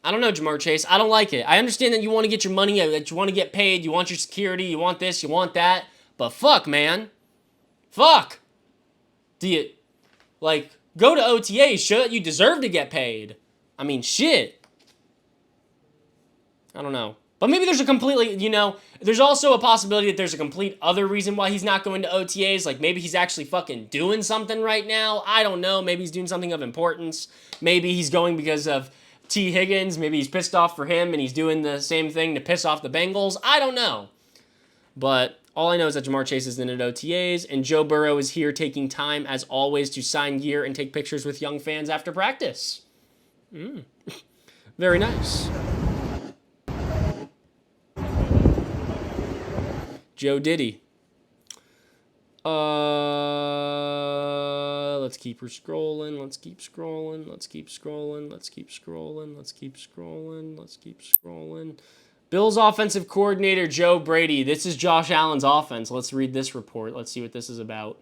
I don't know, Jamar Chase. I don't like it. I understand that you want to get your money, that you want to get paid, you want your security, you want this, you want that. But fuck, man. Fuck. Do you, go to OTAs, show that you deserve to get paid. I mean, shit. I don't know. But maybe there's a completely, there's also a possibility that there's a complete other reason why he's not going to OTAs. Like, maybe he's actually fucking doing something right now. I don't know. Maybe he's doing something of importance. Maybe he's going because of T. Higgins. Maybe he's pissed off for him and he's doing the same thing to piss off the Bengals. I don't know. But all I know is that Jamar Chase isn't at OTAs, and Joe Burrow is here taking time, as always, to sign gear and take pictures with young fans after practice. Very nice. Joe Diddy. Let's keep her scrolling. Let's keep scrolling. Let's keep scrolling. Let's keep scrolling. Let's keep scrolling. Let's keep scrolling. Bills offensive coordinator Joe Brady. This is Josh Allen's offense. Let's read this report. Let's see what this is about.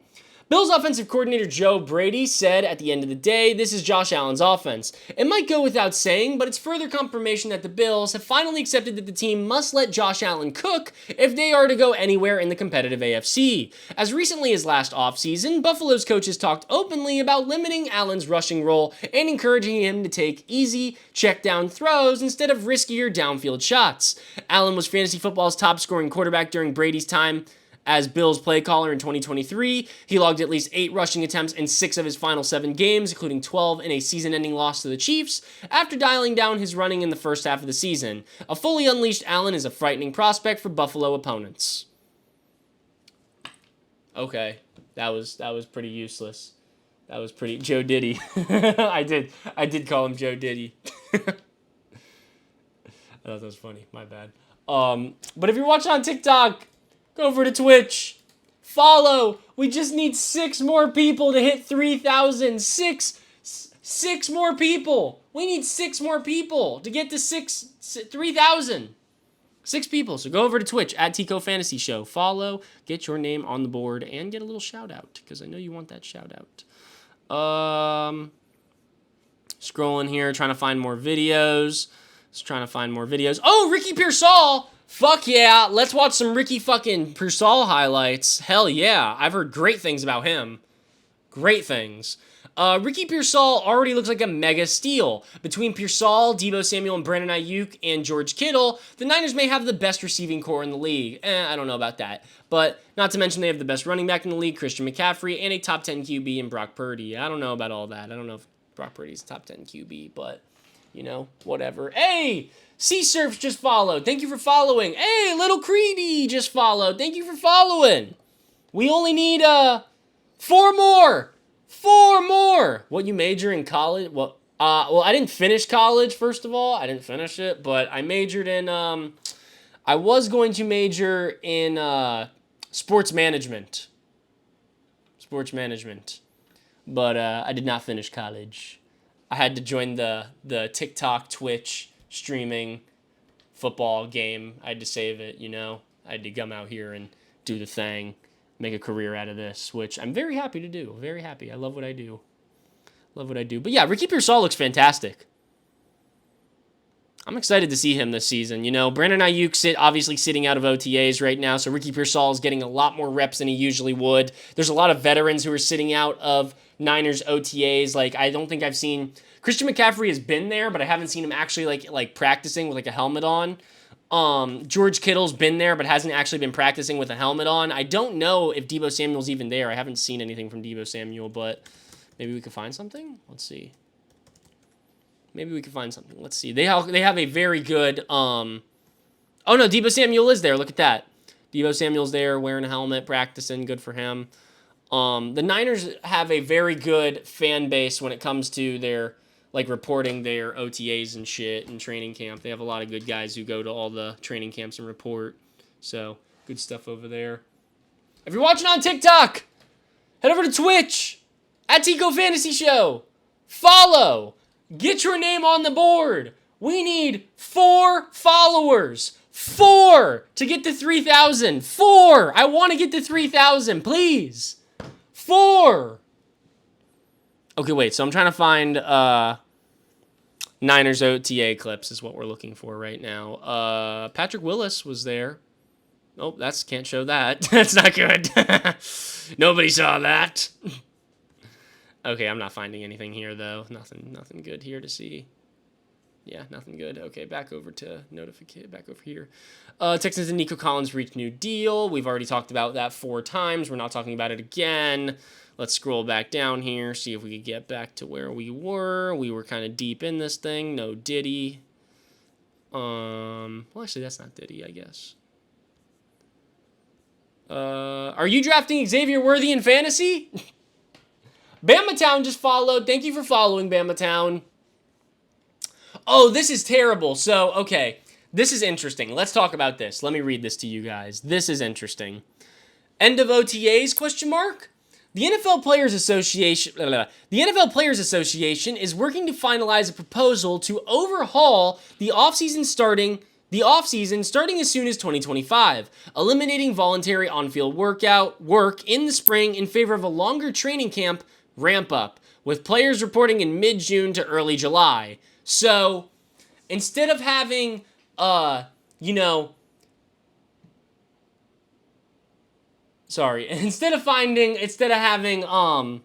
Bills offensive coordinator Joe Brady said at the end of the day, this is Josh Allen's offense. It might go without saying, but it's further confirmation that the Bills have finally accepted that the team must let Josh Allen cook if they are to go anywhere in the competitive AFC. As recently as last offseason, Buffalo's coaches talked openly about limiting Allen's rushing role and encouraging him to take easy, check down throws instead of riskier downfield shots. Allen was fantasy football's top scoring quarterback during Brady's time as Bills play caller in 2023. He logged at least 8 rushing attempts in 6 of his final 7 games, including 12 in a season-ending loss to the Chiefs, after dialing down his running in the first half of the season. A fully unleashed Allen is a frightening prospect for Buffalo opponents. Okay, that was pretty useless. That was pretty Joe Diddy. I did call him Joe Diddy. I thought that was funny. My bad. But if you're watching on TikTok, go over to Twitch. Follow. We just need 6 more people to hit 3,000. Six more people. We need 6 more people to get to 3,000. 6 people. So go over to Twitch at Tico Fantasy Show. Follow. Get your name on the board and get a little shout out because I know you want that shout out. Scrolling here, trying to find more videos. Oh, Ricky Pearsall. Fuck yeah, let's watch some Ricky fucking Pearsall highlights. Hell yeah, I've heard great things about him. Great things. Ricky Pearsall already looks like a mega steal. Between Pearsall, Deebo Samuel, and Brandon Ayuk, and George Kittle, the Niners may have the best receiving core in the league. I don't know about that. But not to mention they have the best running back in the league, Christian McCaffrey, and a top 10 QB in Brock Purdy. I don't know about all that. I don't know if Brock Purdy's a top 10 QB, but, you know, whatever. Hey! Sea Surfs just followed. Thank you for following. Hey, Little Creedy just followed. Thank you for following. We only need 4 more. 4 more. What, you major in college? Well, I didn't finish college, first of all. I didn't finish it, but I majored in, I was going to major in sports management. But I did not finish college. I had to join the TikTok, Twitch, streaming football game. I had to save it, you know. I had to come out here and do the thing, make a career out of this, which I'm very happy to do. Very happy. I love what I do. But yeah, Ricky Pearsall looks fantastic. I'm excited to see him this season. You know, Brandon Ayuk obviously sitting out of OTAs right now, so Ricky Pearsall is getting a lot more reps than he usually would. There's a lot of veterans who are sitting out of Niners OTAs. Like, I don't think I've seen... Christian McCaffrey has been there, but I haven't seen him actually like practicing with like a helmet on. George Kittle's been there, but hasn't actually been practicing with a helmet on. I don't know if Deebo Samuel's even there. I haven't seen anything from Deebo Samuel, but maybe we could find something. Let's see. Maybe we can find something. Let's see. They have a very good... Oh, no, Deebo Samuel is there. Look at that. Deebo Samuel's there wearing a helmet, practicing. Good for him. The Niners have a very good fan base when it comes to their... like reporting their OTAs and shit and training camp. They have a lot of good guys who go to all the training camps and report. So, good stuff over there. If you're watching on TikTok, head over to Twitch at Tico Fantasy Show. Follow. Get your name on the board. We need 4 followers. 4 to get to 3,000. 4. I want to get to 3,000, please. 4. Okay, wait, so I'm trying to find Niners OTA clips is what we're looking for right now. Patrick Willis was there. Oh, can't show that. That's not good. Nobody saw that. Okay, I'm not finding anything here, though. Nothing good here to see. Yeah, nothing good. Okay, back over to notification. Back over here. Texans and Nico Collins reached new deal. We've already talked about that 4 times. We're not talking about it again. Let's scroll back down here, see if we could get back to where we were. We were kind of deep in this thing. No Diddy. Well, actually, that's not Diddy, I guess. Are you drafting Xavier Worthy in fantasy? Bama Town just followed. Thank you for following, Bama Town. Oh, this is terrible. So, okay. This is interesting. Let's talk about this. Let me read this to you guys. This is interesting. End of OTAs, question mark? The NFL Players Association is working to finalize a proposal to overhaul the offseason starting as soon as 2025, eliminating voluntary on-field work in the spring in favor of a longer training camp ramp up, with players reporting in mid-June to early July. So, instead of having instead of having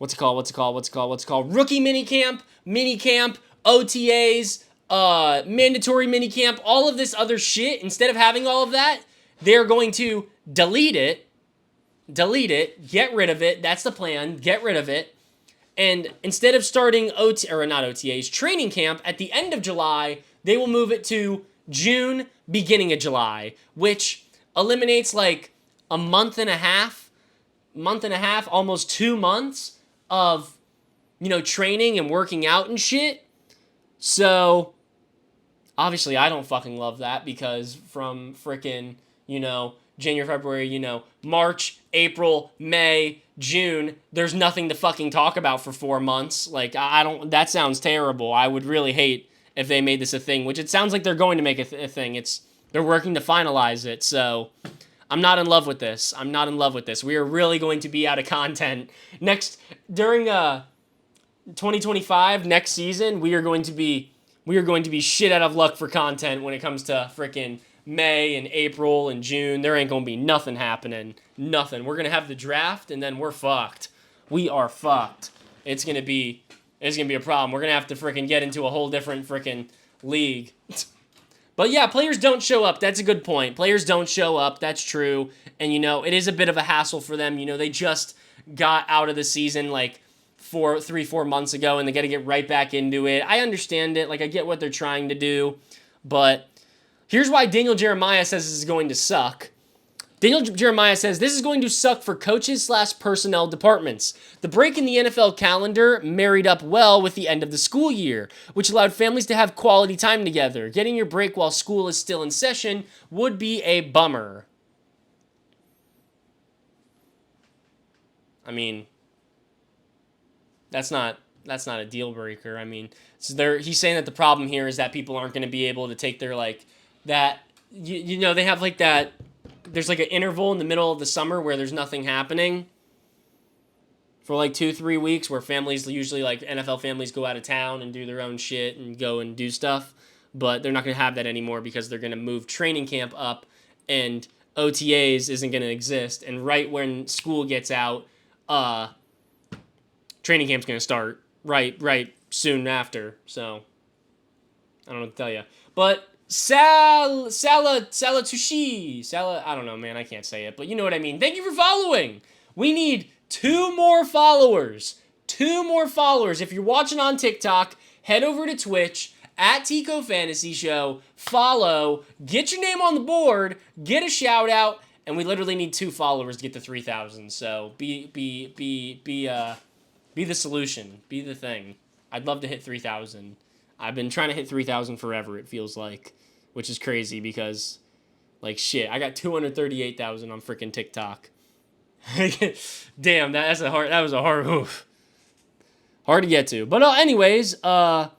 rookie minicamp, OTAs, mandatory minicamp, all of this other shit, instead of having all of that, they're going to delete it, get rid of it. That's the plan. Get rid of it. And instead of starting training camp at the end of July, they will move it to June, beginning of July, which eliminates like a month and a half, almost 2 months of, training and working out and shit. So, obviously, I don't fucking love that, because from frickin', January, February, March, April, May, June, there's nothing to fucking talk about for 4 months. Like, that sounds terrible. I would really hate if they made this a thing, which it sounds like they're going to make a thing. They're working to finalize it, so I'm not in love with this. We are really going to be out of content during 2025, next season. We are going to be shit out of luck for content when it comes to frickin' May and April and June. There ain't gonna be nothing happening. Nothing. We're gonna have the draft, and then we're fucked. We are fucked. It's gonna be a problem. We're gonna have to frickin' get into a whole different frickin' league. But yeah, players don't show up. That's a good point. Players don't show up. That's true. And it is a bit of a hassle for them. They just got out of the season like 4 months ago, and they got to get right back into it. I understand it. Like, I get what they're trying to do, but here's why Daniel Jeremiah says this is going to suck. Daniel Jeremiah says this is going to suck for coaches/personnel departments. The break in the NFL calendar married up well with the end of the school year, which allowed families to have quality time together. Getting your break while school is still in session would be a bummer. I mean, that's not a deal breaker. I mean, he's saying that the problem here is that people aren't going to be able to take their they have like that. There's like an interval in the middle of the summer where there's nothing happening for like 2-3 weeks, where families usually, like NFL families, go out of town and do their own shit and go and do stuff. But they're not going to have that anymore, because they're going to move training camp up, and OTAs isn't going to exist. And right when school gets out, training camp's going to start right soon after. So I don't know what to tell you. But Salatushi. I don't know, man. I can't say it, but you know what I mean. Thank you for following. We need 2 more followers. 2 more followers. If you're watching on TikTok, head over to Twitch at Tico Fantasy Show. Follow. Get your name on the board. Get a shout out. And we literally need 2 followers to get to 3,000. So be the solution. Be the thing. I'd love to hit 3,000. I've been trying to hit 3,000 forever, it feels like, which is crazy because, like, shit, I got 238,000 on freaking TikTok. Damn, that was a hard move. Hard to get to. But anyways, Ian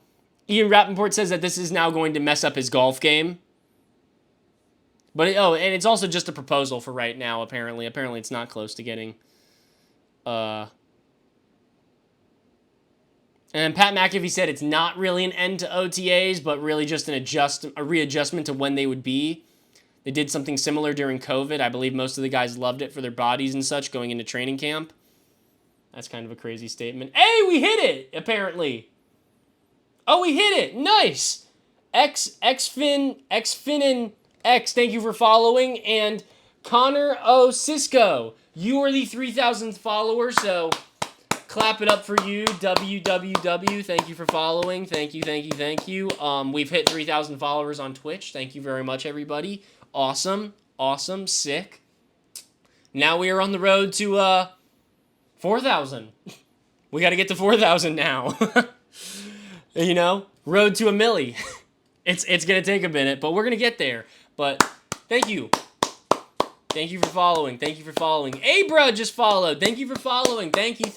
Rappaport says that this is now going to mess up his golf game. But, and it's also just a proposal for right now, apparently. Apparently it's not close to getting, And Pat McAfee said it's not really an end to OTAs, but really just a readjustment to when they would be. They did something similar during COVID. I believe most of the guys loved it for their bodies and such going into training camp. That's kind of a crazy statement. Hey, we hit it, apparently. Oh, we hit it. Nice. Xfin and X, thank you for following. And Connor O. Cisco, you are the 3,000th follower, so clap it up for you, www. Thank you for following. Thank you. We've hit 3,000 followers on Twitch. Thank you very much, everybody. Awesome, sick. Now we are on the road to 4,000. We got to get to 4,000 now. Road to a milli. It's going to take a minute, but we're going to get there. But thank you. Thank you for following. Thank you for following. Abra just followed. Thank you for following. Thank you.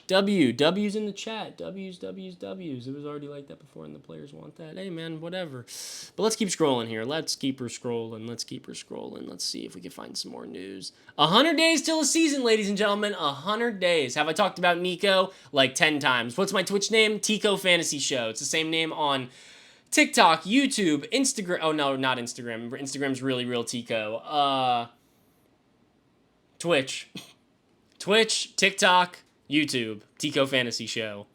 W's in the chat. W's. It was already like that before, and the players want that. Hey, man, whatever. But let's keep scrolling here. Let's keep her scrolling. Let's see if we can find some more news. 100 days till a season, ladies and gentlemen. 100 days. Have I talked about Nico? Like 10 times. What's my Twitch name? Tico Fantasy Show. It's the same name on TikTok, YouTube, Instagram. Oh, no, not Instagram. Instagram's really real Tico. Twitch, TikTok, YouTube, Tico Fantasy Show.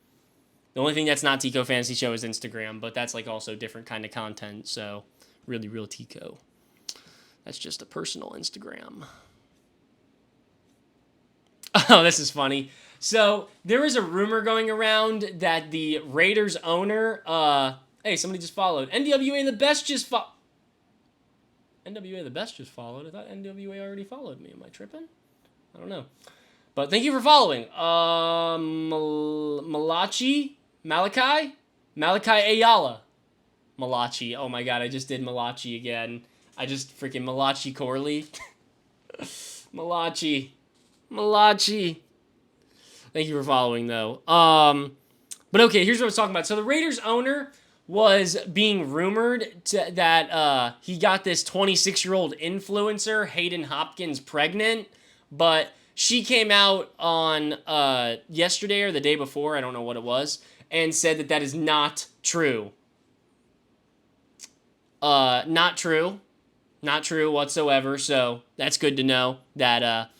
The only thing that's not Tico Fantasy Show is Instagram, but that's like also different kind of content. So, really real Tico. That's just a personal Instagram. Oh, this is funny. So, there is a rumor going around that the Raiders owner, hey, somebody just followed. NWA the Best just followed. NWA the Best just followed. I thought NWA already followed me. Am I tripping? I don't know. But thank you for following. Malachi Ayala. Malachi. Oh my god, I just did Malachi again. I just freaking Malachi Corley. Malachi. Thank you for following, though. But okay, here's what I was talking about. So the Raiders owner was being rumored that he got this 26-year-old influencer, Hayden Hopkins, pregnant, but she came out on yesterday or the day before, I don't know what it was, and said that is not true. Not true whatsoever, so that's good to know that,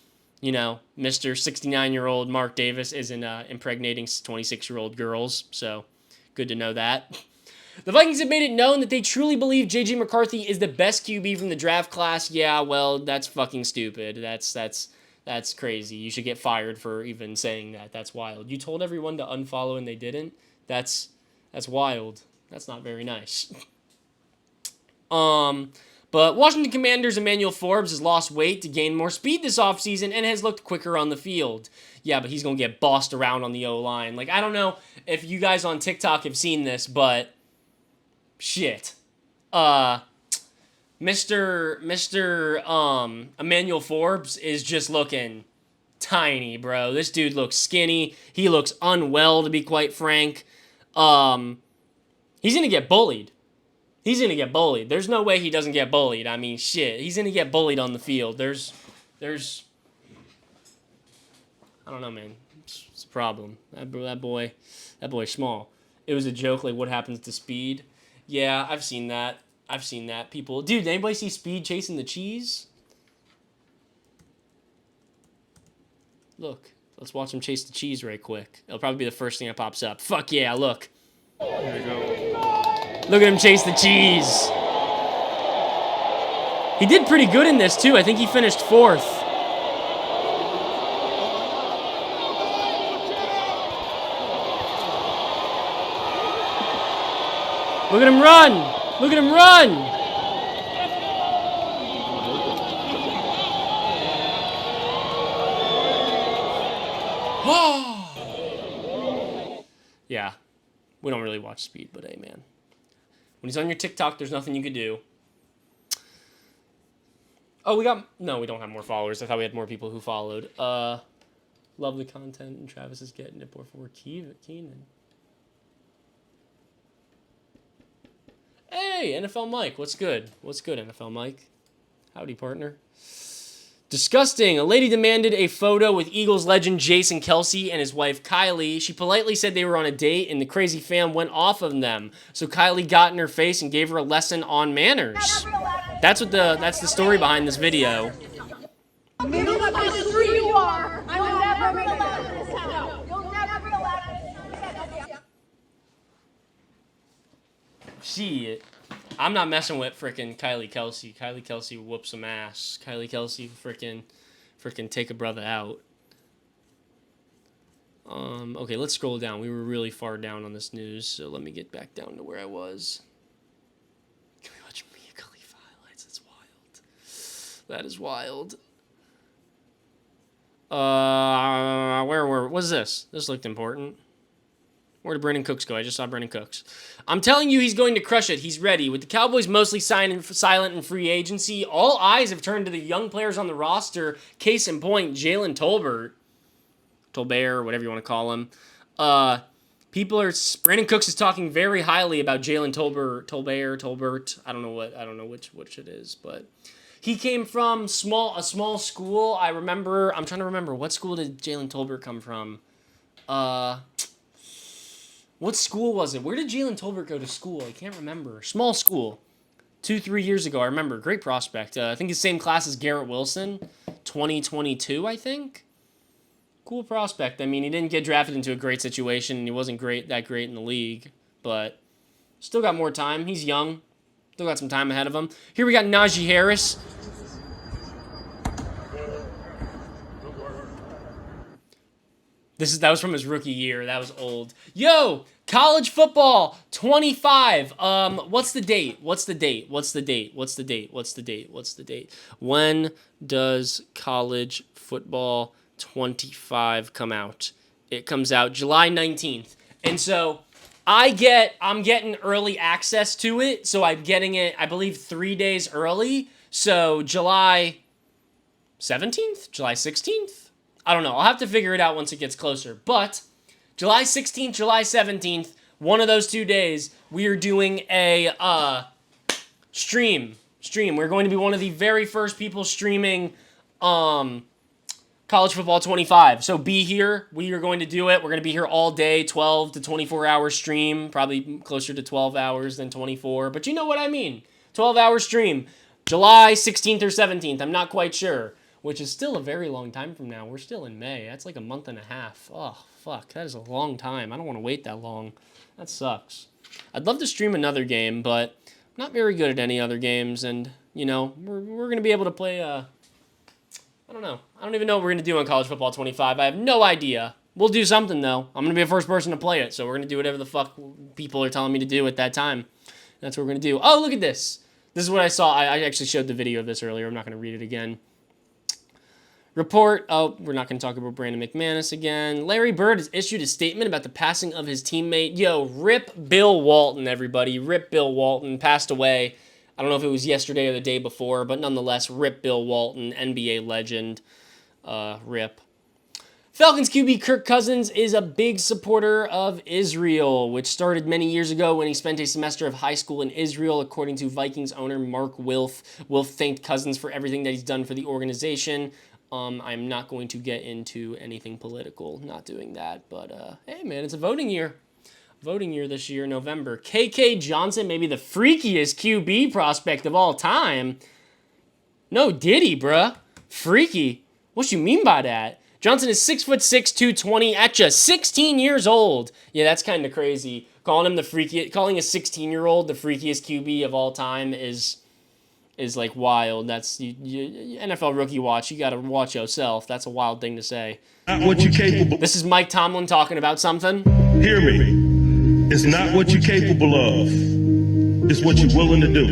Mr. 69-year-old Mark Davis isn't impregnating 26-year-old girls, so good to know that. The Vikings have made it known that they truly believe J.J. McCarthy is the best QB from the draft class. Yeah, well, that's fucking stupid. That's crazy. You should get fired for even saying that. That's wild. You told everyone to unfollow and they didn't? That's wild. That's not very nice. But Washington Commanders' Emmanuel Forbes has lost weight to gain more speed this offseason and has looked quicker on the field. Yeah, but he's going to get bossed around on the O-line. Like, I don't know if you guys on TikTok have seen this, but shit. Mr. Emmanuel Forbes is just looking tiny, bro. This dude looks skinny. He looks unwell, to be quite frank. He's going to get bullied. There's no way he doesn't get bullied. I mean, shit. He's going to get bullied on the field. There's I don't know, man. It's a problem. That boy's small. It was a joke, like, what happens to Speed? Yeah, I've seen that. People, dude, did anybody see Speed chasing the cheese? Look, let's watch him chase the cheese right quick. It'll probably be the first thing that pops up. Fuck yeah, look. There we go. Look at him chase the cheese. He did pretty good in this, too. I think he finished 4th. Look at him run! Yeah, we don't really watch Speed, but hey, man. When he's on your TikTok, there's nothing you can do. Oh, we don't have more followers. I thought we had more people who followed. Love the content, and Travis is getting it before Keenan. Hey, NFL Mike, what's good? NFL Mike? Howdy, partner. Disgusting. A lady demanded a photo with Eagles legend Jason Kelce and his wife Kylie. She politely said they were on a date, and the crazy fam went off of them. So Kylie got in her face and gave her a lesson on manners. That's the story behind this video. You know how true you are. I will never be allowed in this house. You'll never be allowed in this house. Shit. I'm not messing with frickin' Kylie Kelce. Kylie Kelce whoops some ass. Kylie Kelce frickin' take a brother out. Okay, let's scroll down. We were really far down on this news, so let me get back down to where I was. Can we watch Mia Khalifa highlights? That's wild. That is wild. What's this? This looked important. Where did Brandon Cooks go? I just saw Brandon Cooks. I'm telling you, he's going to crush it. He's ready. With the Cowboys mostly silent in free agency, all eyes have turned to the young players on the roster. Case in point, Jalen Tolbert, whatever you want to call him. Brandon Cooks is talking very highly about Jalen Tolbert. I don't know which it is, but he came from a small school. I'm trying to remember, what school did Jalen Tolbert come from? What school was it? Where did Jalen Tolbert go to school? I can't remember. Small school. 2-3 years ago, I remember. Great prospect. I think he's same class as Garrett Wilson. 2022, I think. Cool prospect. I mean, he didn't get drafted into a great situation, and he wasn't that great in the league, but still got more time. He's young. Still got some time ahead of him. Here we got Najee Harris. That was from his rookie year. That was old. Yo, college football 25. What's the date? When does college football 25 come out? It comes out July 19th. And so I'm getting early access to it. So I'm getting it, I believe, 3 days early. So July 17th? July 16th? I don't know. I'll have to figure it out once it gets closer. But July 16th, July 17th, one of those 2 days, we are doing a stream. We're going to be one of the very first people streaming College Football 25. So be here. We are going to do it. We're going to be here all day, 12 to 24-hour stream, probably closer to 12 hours than 24. But you know what I mean. 12-hour stream. July 16th or 17th. I'm not quite sure. Which is still a very long time from now. We're still in May. That's like a month and a half. Oh, fuck. That is a long time. I don't want to wait that long. That sucks. I'd love to stream another game, but I'm not very good at any other games. And, you know, we're going to be able to play, I don't know. I don't even know what we're going to do on College Football 25. I have no idea. We'll do something, though. I'm going to be the first person to play it, so we're going to do whatever the fuck people are telling me to do at that time. That's what we're going to do. Oh, look at this. This is what I saw. I actually showed the video of this earlier. I'm not going to read it again. Report. Oh, we're not going to talk about Brandon McManus again. Larry Bird has issued a statement about the passing of his teammate. Yo, rip Bill Walton, everybody. Rip Bill Walton. Passed away. I don't know if it was yesterday or the day before, but nonetheless, rip Bill Walton, NBA legend. Rip. Falcons QB Kirk Cousins is a big supporter of Israel, which started many years ago when he spent a semester of high school in Israel, according to Vikings owner Mark Wilf. Wilf thanked Cousins for everything that he's done for the organization. I'm not going to get into anything political, not doing that, but hey man, it's a voting year. Voting year this year, November. KK Johnson, maybe the freakiest QB prospect of all time. No Diddy, bruh. Freaky. What you mean by that? Johnson is 6'6", 220 at just 16 years old. Yeah, that's kind of crazy. Calling a 16-year-old the freakiest QB of all time is like wild. That's NFL Rookie Watch. You got to watch yourself. That's a wild thing to say. Not what you capable. This is Mike Tomlin talking about something. Hear me. It's not what you're capable of. It's what you're willing to do.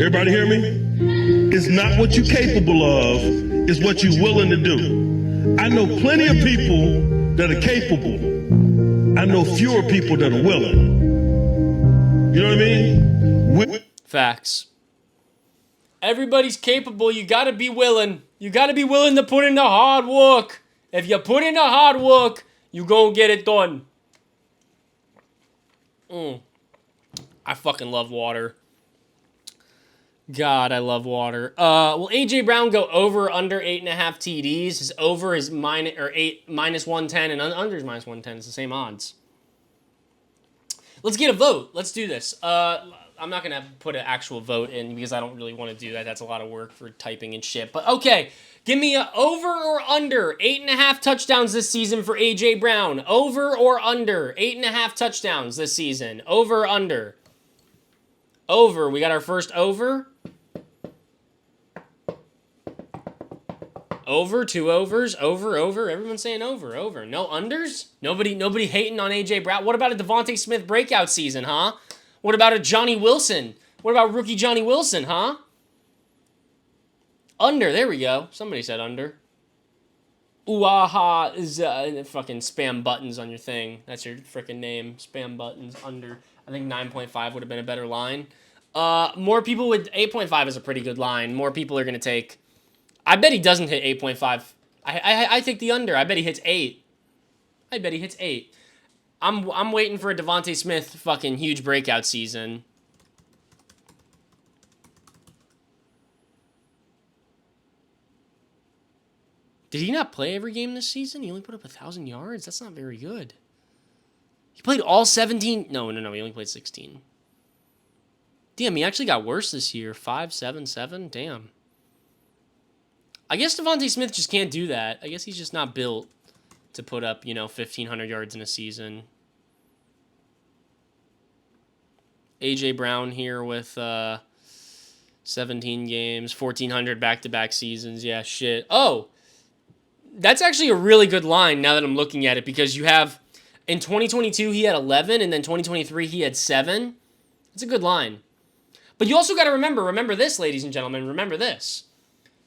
Everybody hear me? It's not what you're capable of. It's what you're willing to do. I know plenty of people that are capable. I know fewer people that are willing. You know what I mean? Facts. Everybody's capable. You got to be willing. You got to be willing to put in the hard work. If you put in the hard work, you gonna get it done. I fucking love water. God, I love water. Will A.J. Brown go over or under 8.5 TDs? His over is minus 110, and under is minus 110. It's the same odds. Let's get a vote. Let's do this. I'm not going to put an actual vote in because I don't really want to do that. That's a lot of work for typing and shit. But okay, give me a over or under 8.5 touchdowns this season for A.J. Brown. Over or under 8.5 touchdowns this season. Over or under. Over. We got our first over. Over, 2 overs, over. Everyone's saying over. No unders? Nobody hating on A.J. Brown. What about a Devontae Smith breakout season, huh? What about a Johnny Wilson? What about rookie Johnny Wilson, huh? Under, there we go. Somebody said under. Uaha is fucking spam buttons on your thing. That's your freaking name. Spam buttons under. I think 9.5 would have been a better line. More people with 8.5 is a pretty good line. More people are gonna take. I bet he doesn't hit 8.5. I take the under. I bet he hits 8. I bet he hits 8. I'm waiting for a Devontae Smith fucking huge breakout season. Did he not play every game this season? He only put up 1,000 yards? That's not very good. He played all 17. No. He only played 16. Damn, he actually got worse this year. 5, 7, 7. Damn. I guess Devontae Smith just can't do that. I guess he's just not built to put up, 1,500 yards in a season. A.J. Brown here with 17 games, 1,400 back-to-back seasons. Yeah, shit. Oh, that's actually a really good line now that I'm looking at it, because you have, in 2022, he had 11, and then 2023, he had 7. That's a good line. But you also got to remember this, ladies and gentlemen, remember this.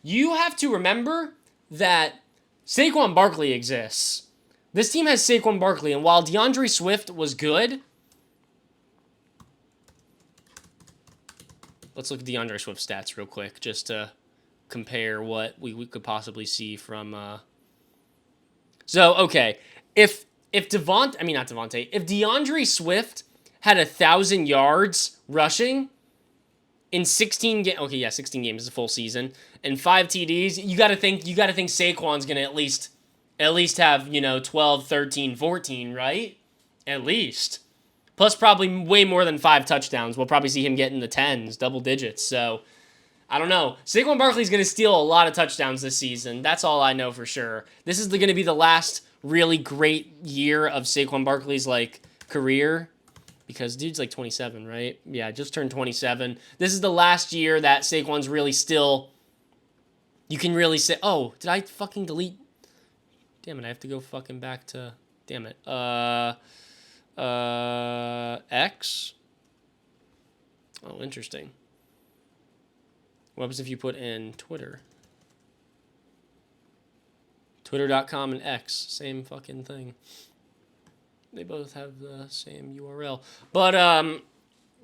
You have to remember that Saquon Barkley exists. This team has Saquon Barkley, and while DeAndre Swift was good, let's look at DeAndre Swift stats real quick, just to compare what we could possibly see from. So okay, if DeAndre Swift had 1,000 yards rushing in 16 games, okay, yeah, 16 games is a full season, and 5 TDs, you got to think Saquon's gonna at least have 12, 13, 14, right? At least. Plus probably way more than 5 touchdowns. We'll probably see him get in the 10s, double digits. So, I don't know. Saquon Barkley's going to steal a lot of touchdowns this season. That's all I know for sure. This is going to be the last really great year of Saquon Barkley's, career. Because dude's 27, right? Yeah, just turned 27. This is the last year that Saquon's really still... You can really say... Oh, did I fucking delete... Damn it, I have to go fucking back to... Damn it. X. Oh, interesting. What happens if you put in Twitter? Twitter.com and X, same fucking thing. They both have the same URL. But,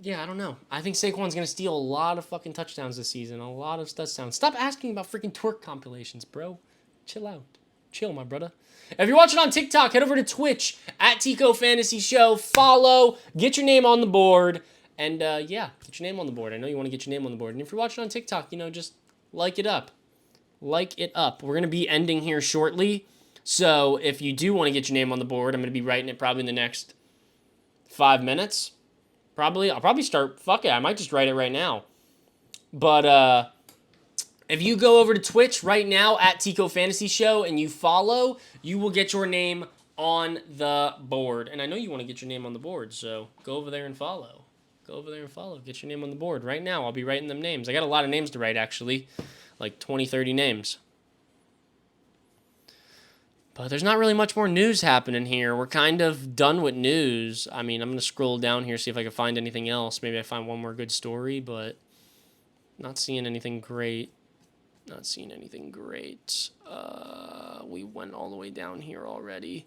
yeah, I don't know. I think Saquon's going to steal a lot of fucking touchdowns this season. A lot of touchdowns. Stop asking about freaking twerk compilations, bro. Chill out. Chill, my brother. If you're watching on TikTok, head over to Twitch at Tico Fantasy Show. Follow, get your name on the board, and yeah, get your name on the board. I know you want to get your name on the board. And if you're watching on TikTok, just like it up. Like it up. We're going to be ending here shortly. So if you do want to get your name on the board, I'm going to be writing it probably in the next 5 minutes. I'll probably start, fuck it, I might just write it right now. But, if you go over to Twitch right now at Tico Fantasy Show and you follow, you will get your name on the board. And I know you want to get your name on the board, so go over there and follow. Go over there and follow. Get your name on the board right now. I'll be writing them names. I got a lot of names to write, actually. Like 20, 30 names. But there's not really much more news happening here. We're kind of done with news. I mean, I'm going to scroll down here, see if I can find anything else. Maybe I find one more good story, but not seeing anything great. Not seeing anything great. We went all the way down here already.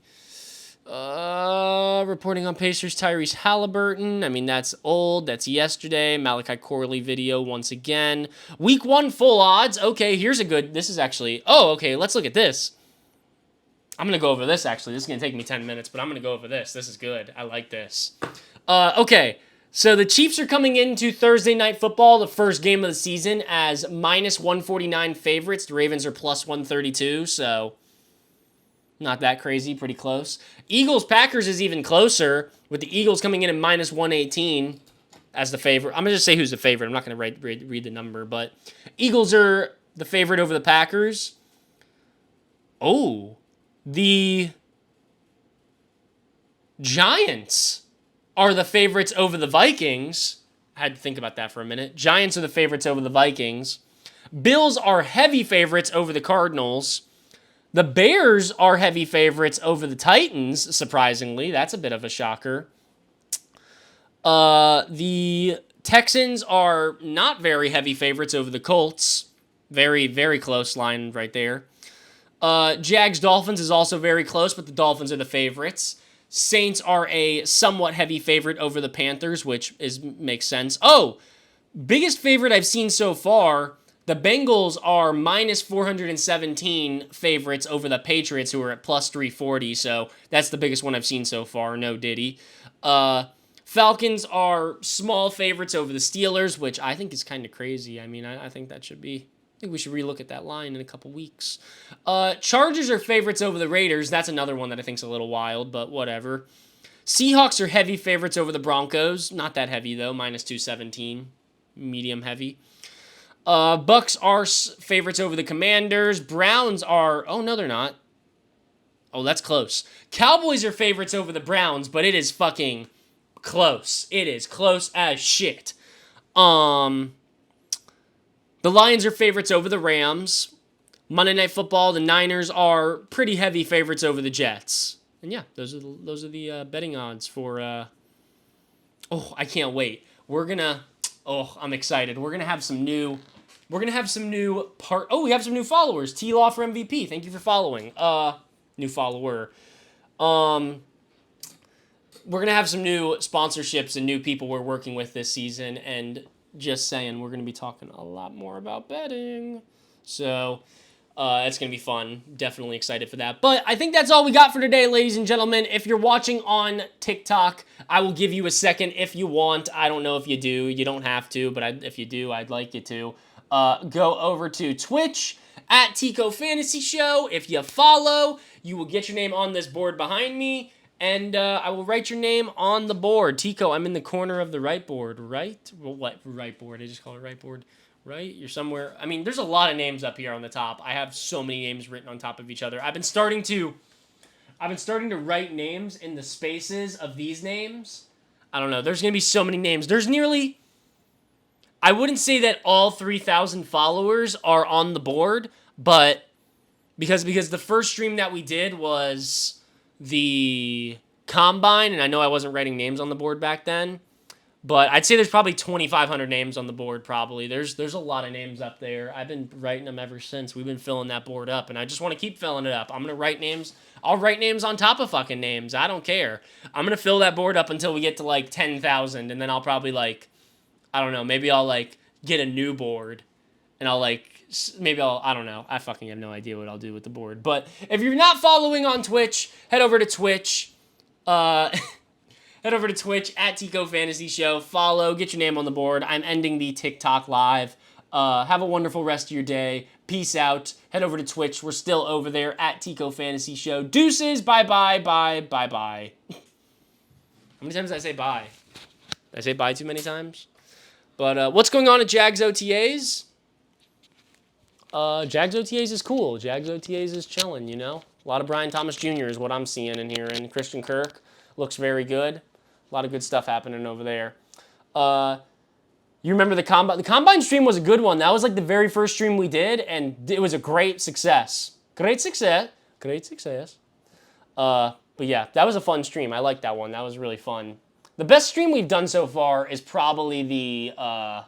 Reporting on Pacers, Tyrese Halliburton. I mean, that's old. That's yesterday. Malachi Corley video once again. Week 1 full odds. Okay, here's a good... This is actually... Oh, okay, let's look at this. I'm going to go over this, actually. This is going to take me 10 minutes, but I'm going to go over this. This is good. I like this. Okay. So the Chiefs are coming into Thursday Night Football, the first game of the season, as minus 149 favorites. The Ravens are plus 132, so not that crazy, pretty close. Eagles-Packers is even closer, with the Eagles coming in at minus 118 as the favorite. I'm going to just say who's the favorite. I'm not going to read the number, but Eagles are the favorite over the Packers. Oh, the Giants are the favorites over the Vikings. I had to think about that for a minute. Giants are the favorites over the Vikings. Bills are heavy favorites over the Cardinals. The Bears are heavy favorites over the Titans, surprisingly. That's a bit of a shocker. The Texans are not very heavy favorites over the Colts. Very, very close line right there. Jags-Dolphins is also very close, but the Dolphins are the favorites. Saints are a somewhat heavy favorite over the Panthers, which makes sense. Oh, biggest favorite I've seen so far, the Bengals are minus 417 favorites over the Patriots, who are at plus 340, so that's the biggest one I've seen so far, no Diddy. Falcons are small favorites over the Steelers, which I think is kind of crazy. I mean, I think that should be... I think we should relook at that line in a couple weeks. Chargers are favorites over the Raiders. That's another one that I think is a little wild, but whatever. Seahawks are heavy favorites over the Broncos. Not that heavy, though. Minus 217. Medium heavy. Bucks are favorites over the Commanders. Browns are... Oh, no, they're not. Oh, that's close. Cowboys are favorites over the Browns, but it is fucking close. It is close as shit. The Lions are favorites over the Rams. Monday Night Football, the Niners are pretty heavy favorites over the Jets. And yeah, those are the betting odds for... Oh, I can't wait. I'm excited. We're gonna have some new... Oh, we have some new followers. T-Law for MVP. Thank you for following. New follower. We're gonna have some new sponsorships and new people we're working with this season, and just saying, we're gonna be talking a lot more about betting. So it's gonna be fun. Definitely excited for that. But I think that's all we got for today, ladies and gentlemen. If you're watching on TikTok, I will give you a second if you want. I don't know if you do. You don't have to, but if you do, I'd like you to. Go over to Twitch at Tico Fantasy Show. If you follow, you will get your name on this board behind me, and I will write your name on the board. Tico, I'm in the corner of the right board, right? Well, what right board? I just call it right board, right? You're somewhere. I mean, there's a lot of names up here on the top. I have so many names written on top of each other. I've been starting to write names in the spaces of these names. I don't know. There's gonna be so many names. There's nearly... I wouldn't say that all 3,000 followers are on the board, but because the first stream that we did was the Combine, and I know I wasn't writing names on the board back then, but I'd say there's probably 2,500 names on the board probably. There's a lot of names up there. I've been writing them ever since. We've been filling that board up, and I just want to keep filling it up. I'm going to write names. I'll write names on top of fucking names. I don't care. I'm going to fill that board up until we get to like 10,000, and then I'll probably like... I don't know, maybe I'll, like, get a new board, and I'll, like, I don't know. I fucking have no idea what I'll do with the board. But if you're not following on Twitch, head over to Twitch. Head over to Twitch at Tico Fantasy Show. Follow, get your name on the board. I'm ending the TikTok live. Have a wonderful rest of your day. Peace out. Head over to Twitch. We're still over there at Tico Fantasy Show. Deuces. Bye-bye, bye, bye-bye. How many times did I say bye? Did I say bye too many times? But what's going on at Jags OTAs? Jags OTAs is cool. Jags OTAs is chilling, you know? A lot of Brian Thomas Jr. is what I'm seeing and hearing. Christian Kirk looks very good. A lot of good stuff happening over there. You remember the Combine? The Combine stream was a good one. That was like the very first stream we did, and it was a great success. Great success. Great success. But yeah, that was a fun stream. I liked that one. That was really fun. The best stream we've done so far is probably the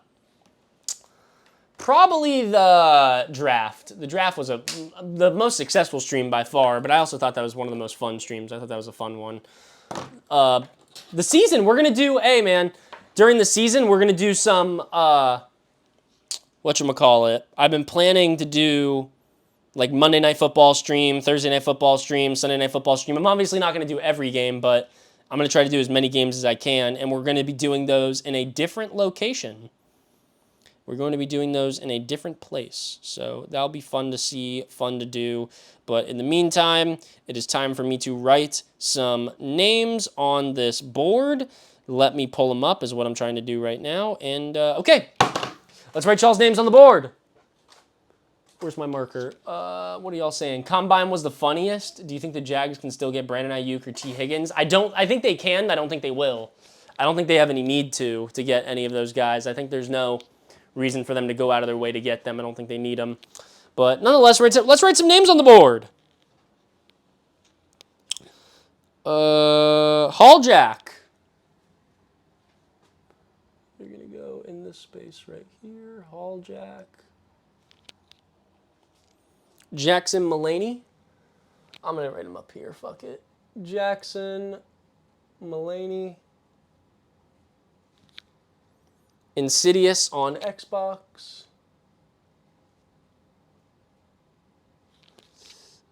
draft. The draft was the most successful stream by far, but I also thought that was one of the most fun streams. I thought that was a fun one. The season, we're going to do, hey man, during the season, we're going to do some, whatchamacallit. I've been planning to do like Monday Night Football stream, Thursday Night Football stream, Sunday Night Football stream. I'm obviously not going to do every game, but I'm going to try to do as many games as I can, and we're going to be doing those in a different location. We're going to be doing those in a different place, so that'll be fun to see, fun to do. But in the meantime, it is time for me to write some names on this board. Let me pull them up is what I'm trying to do right now. And, okay, let's write y'all's names on the board. Where's my marker? What are y'all saying? Combine was the funniest. Do you think the Jags can still get Brandon Ayuk or T. Higgins? I think they can. I don't think they will. I don't think they have any need to get any of those guys. I think there's no reason for them to go out of their way to get them. I don't think they need them. But nonetheless, let's write some names on the board. Hall Jack. You're going to go in this space right here. Hall Jack. Jackson Mulaney. I'm going to write him up here. Fuck it. Jackson Mulaney. Insidious on Xbox.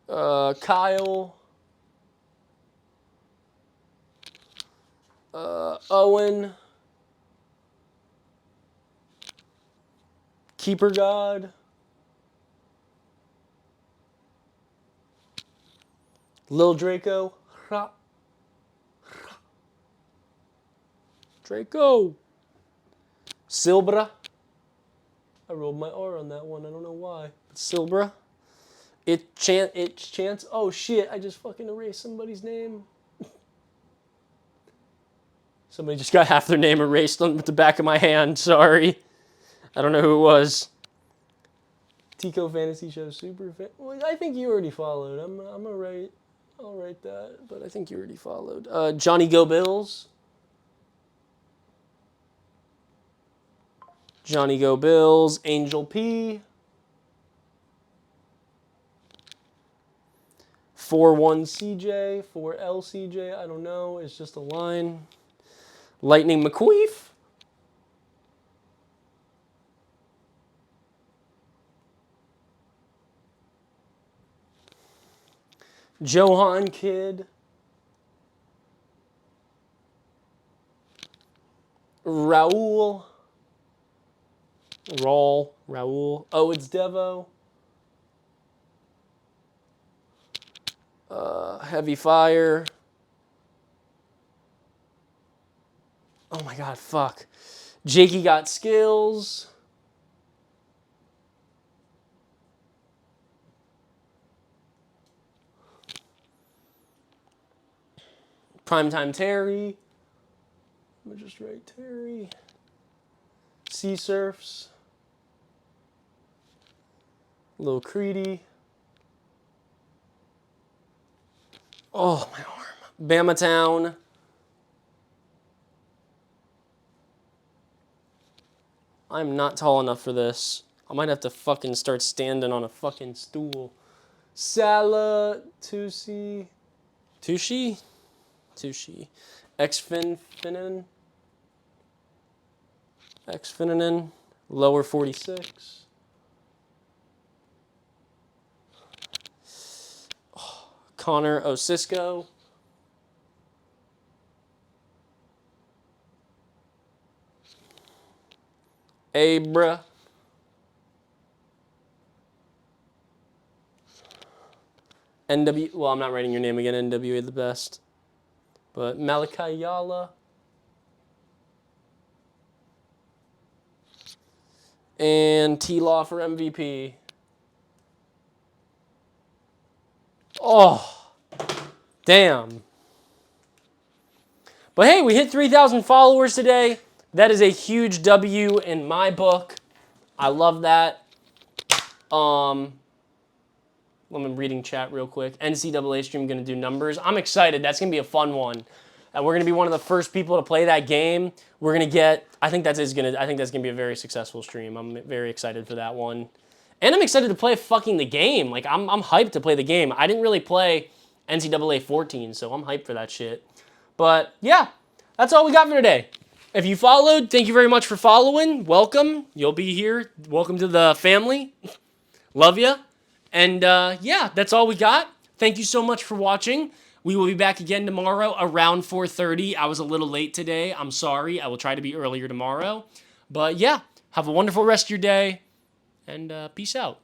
Kyle. Owen. Keeper God. Lil Draco. Draco. Silbra. I rolled my R on that one. I don't know why. Silbra. It's Chance. Oh shit, I just fucking erased somebody's name. Somebody just got half their name erased on the back of my hand. Sorry. I don't know who it was. Tico Fantasy Show Super Fan. Well, I think you already followed. I'm gonna write. I'll write that, but I think you already followed. Johnny Go Bills. Johnny Go Bills. Angel P. 4-1 CJ. 4L CJ. I don't know. It's just a line. Lightning McQueef. Johan Kid. Raul. Raul. Oh, it's Devo. Heavy Fire. Oh my god, fuck. Jakey Got Skills. Primetime Terry. I'm gonna just write Terry. Sea Surfs. Lil Creedy. Oh, my arm. Bama Town. I'm not tall enough for this. I might have to fucking start standing on a fucking stool. Sala Tushi. Tushi? Tushi. Xfininen. Xfininen. Lower 46. Connor Osisco. Abra. NW. Well, I'm not writing your name again. NWA the best. But Malachi Yala. And T-Law for MVP. Oh, damn. But hey, we hit 3,000 followers today. That is a huge W in my book. I love that. I'm reading chat real quick. NCAA stream going to do numbers. I'm excited. That's going to be a fun one. And we're going to be one of the first people to play that game. We're going to get, I think that's going to be a very successful stream. I'm very excited for that one. And I'm excited to play fucking the game. Like, I'm hyped to play the game. I didn't really play NCAA 14, so I'm hyped for that shit. But, yeah, that's all we got for today. If you followed, thank you very much for following. Welcome. You'll be here. Welcome to the family. Love ya. And, yeah, that's all we got. Thank you so much for watching. We will be back again tomorrow around 4:30. I was a little late today. I'm sorry. I will try to be earlier tomorrow. But, yeah, have a wonderful rest of your day. And peace out.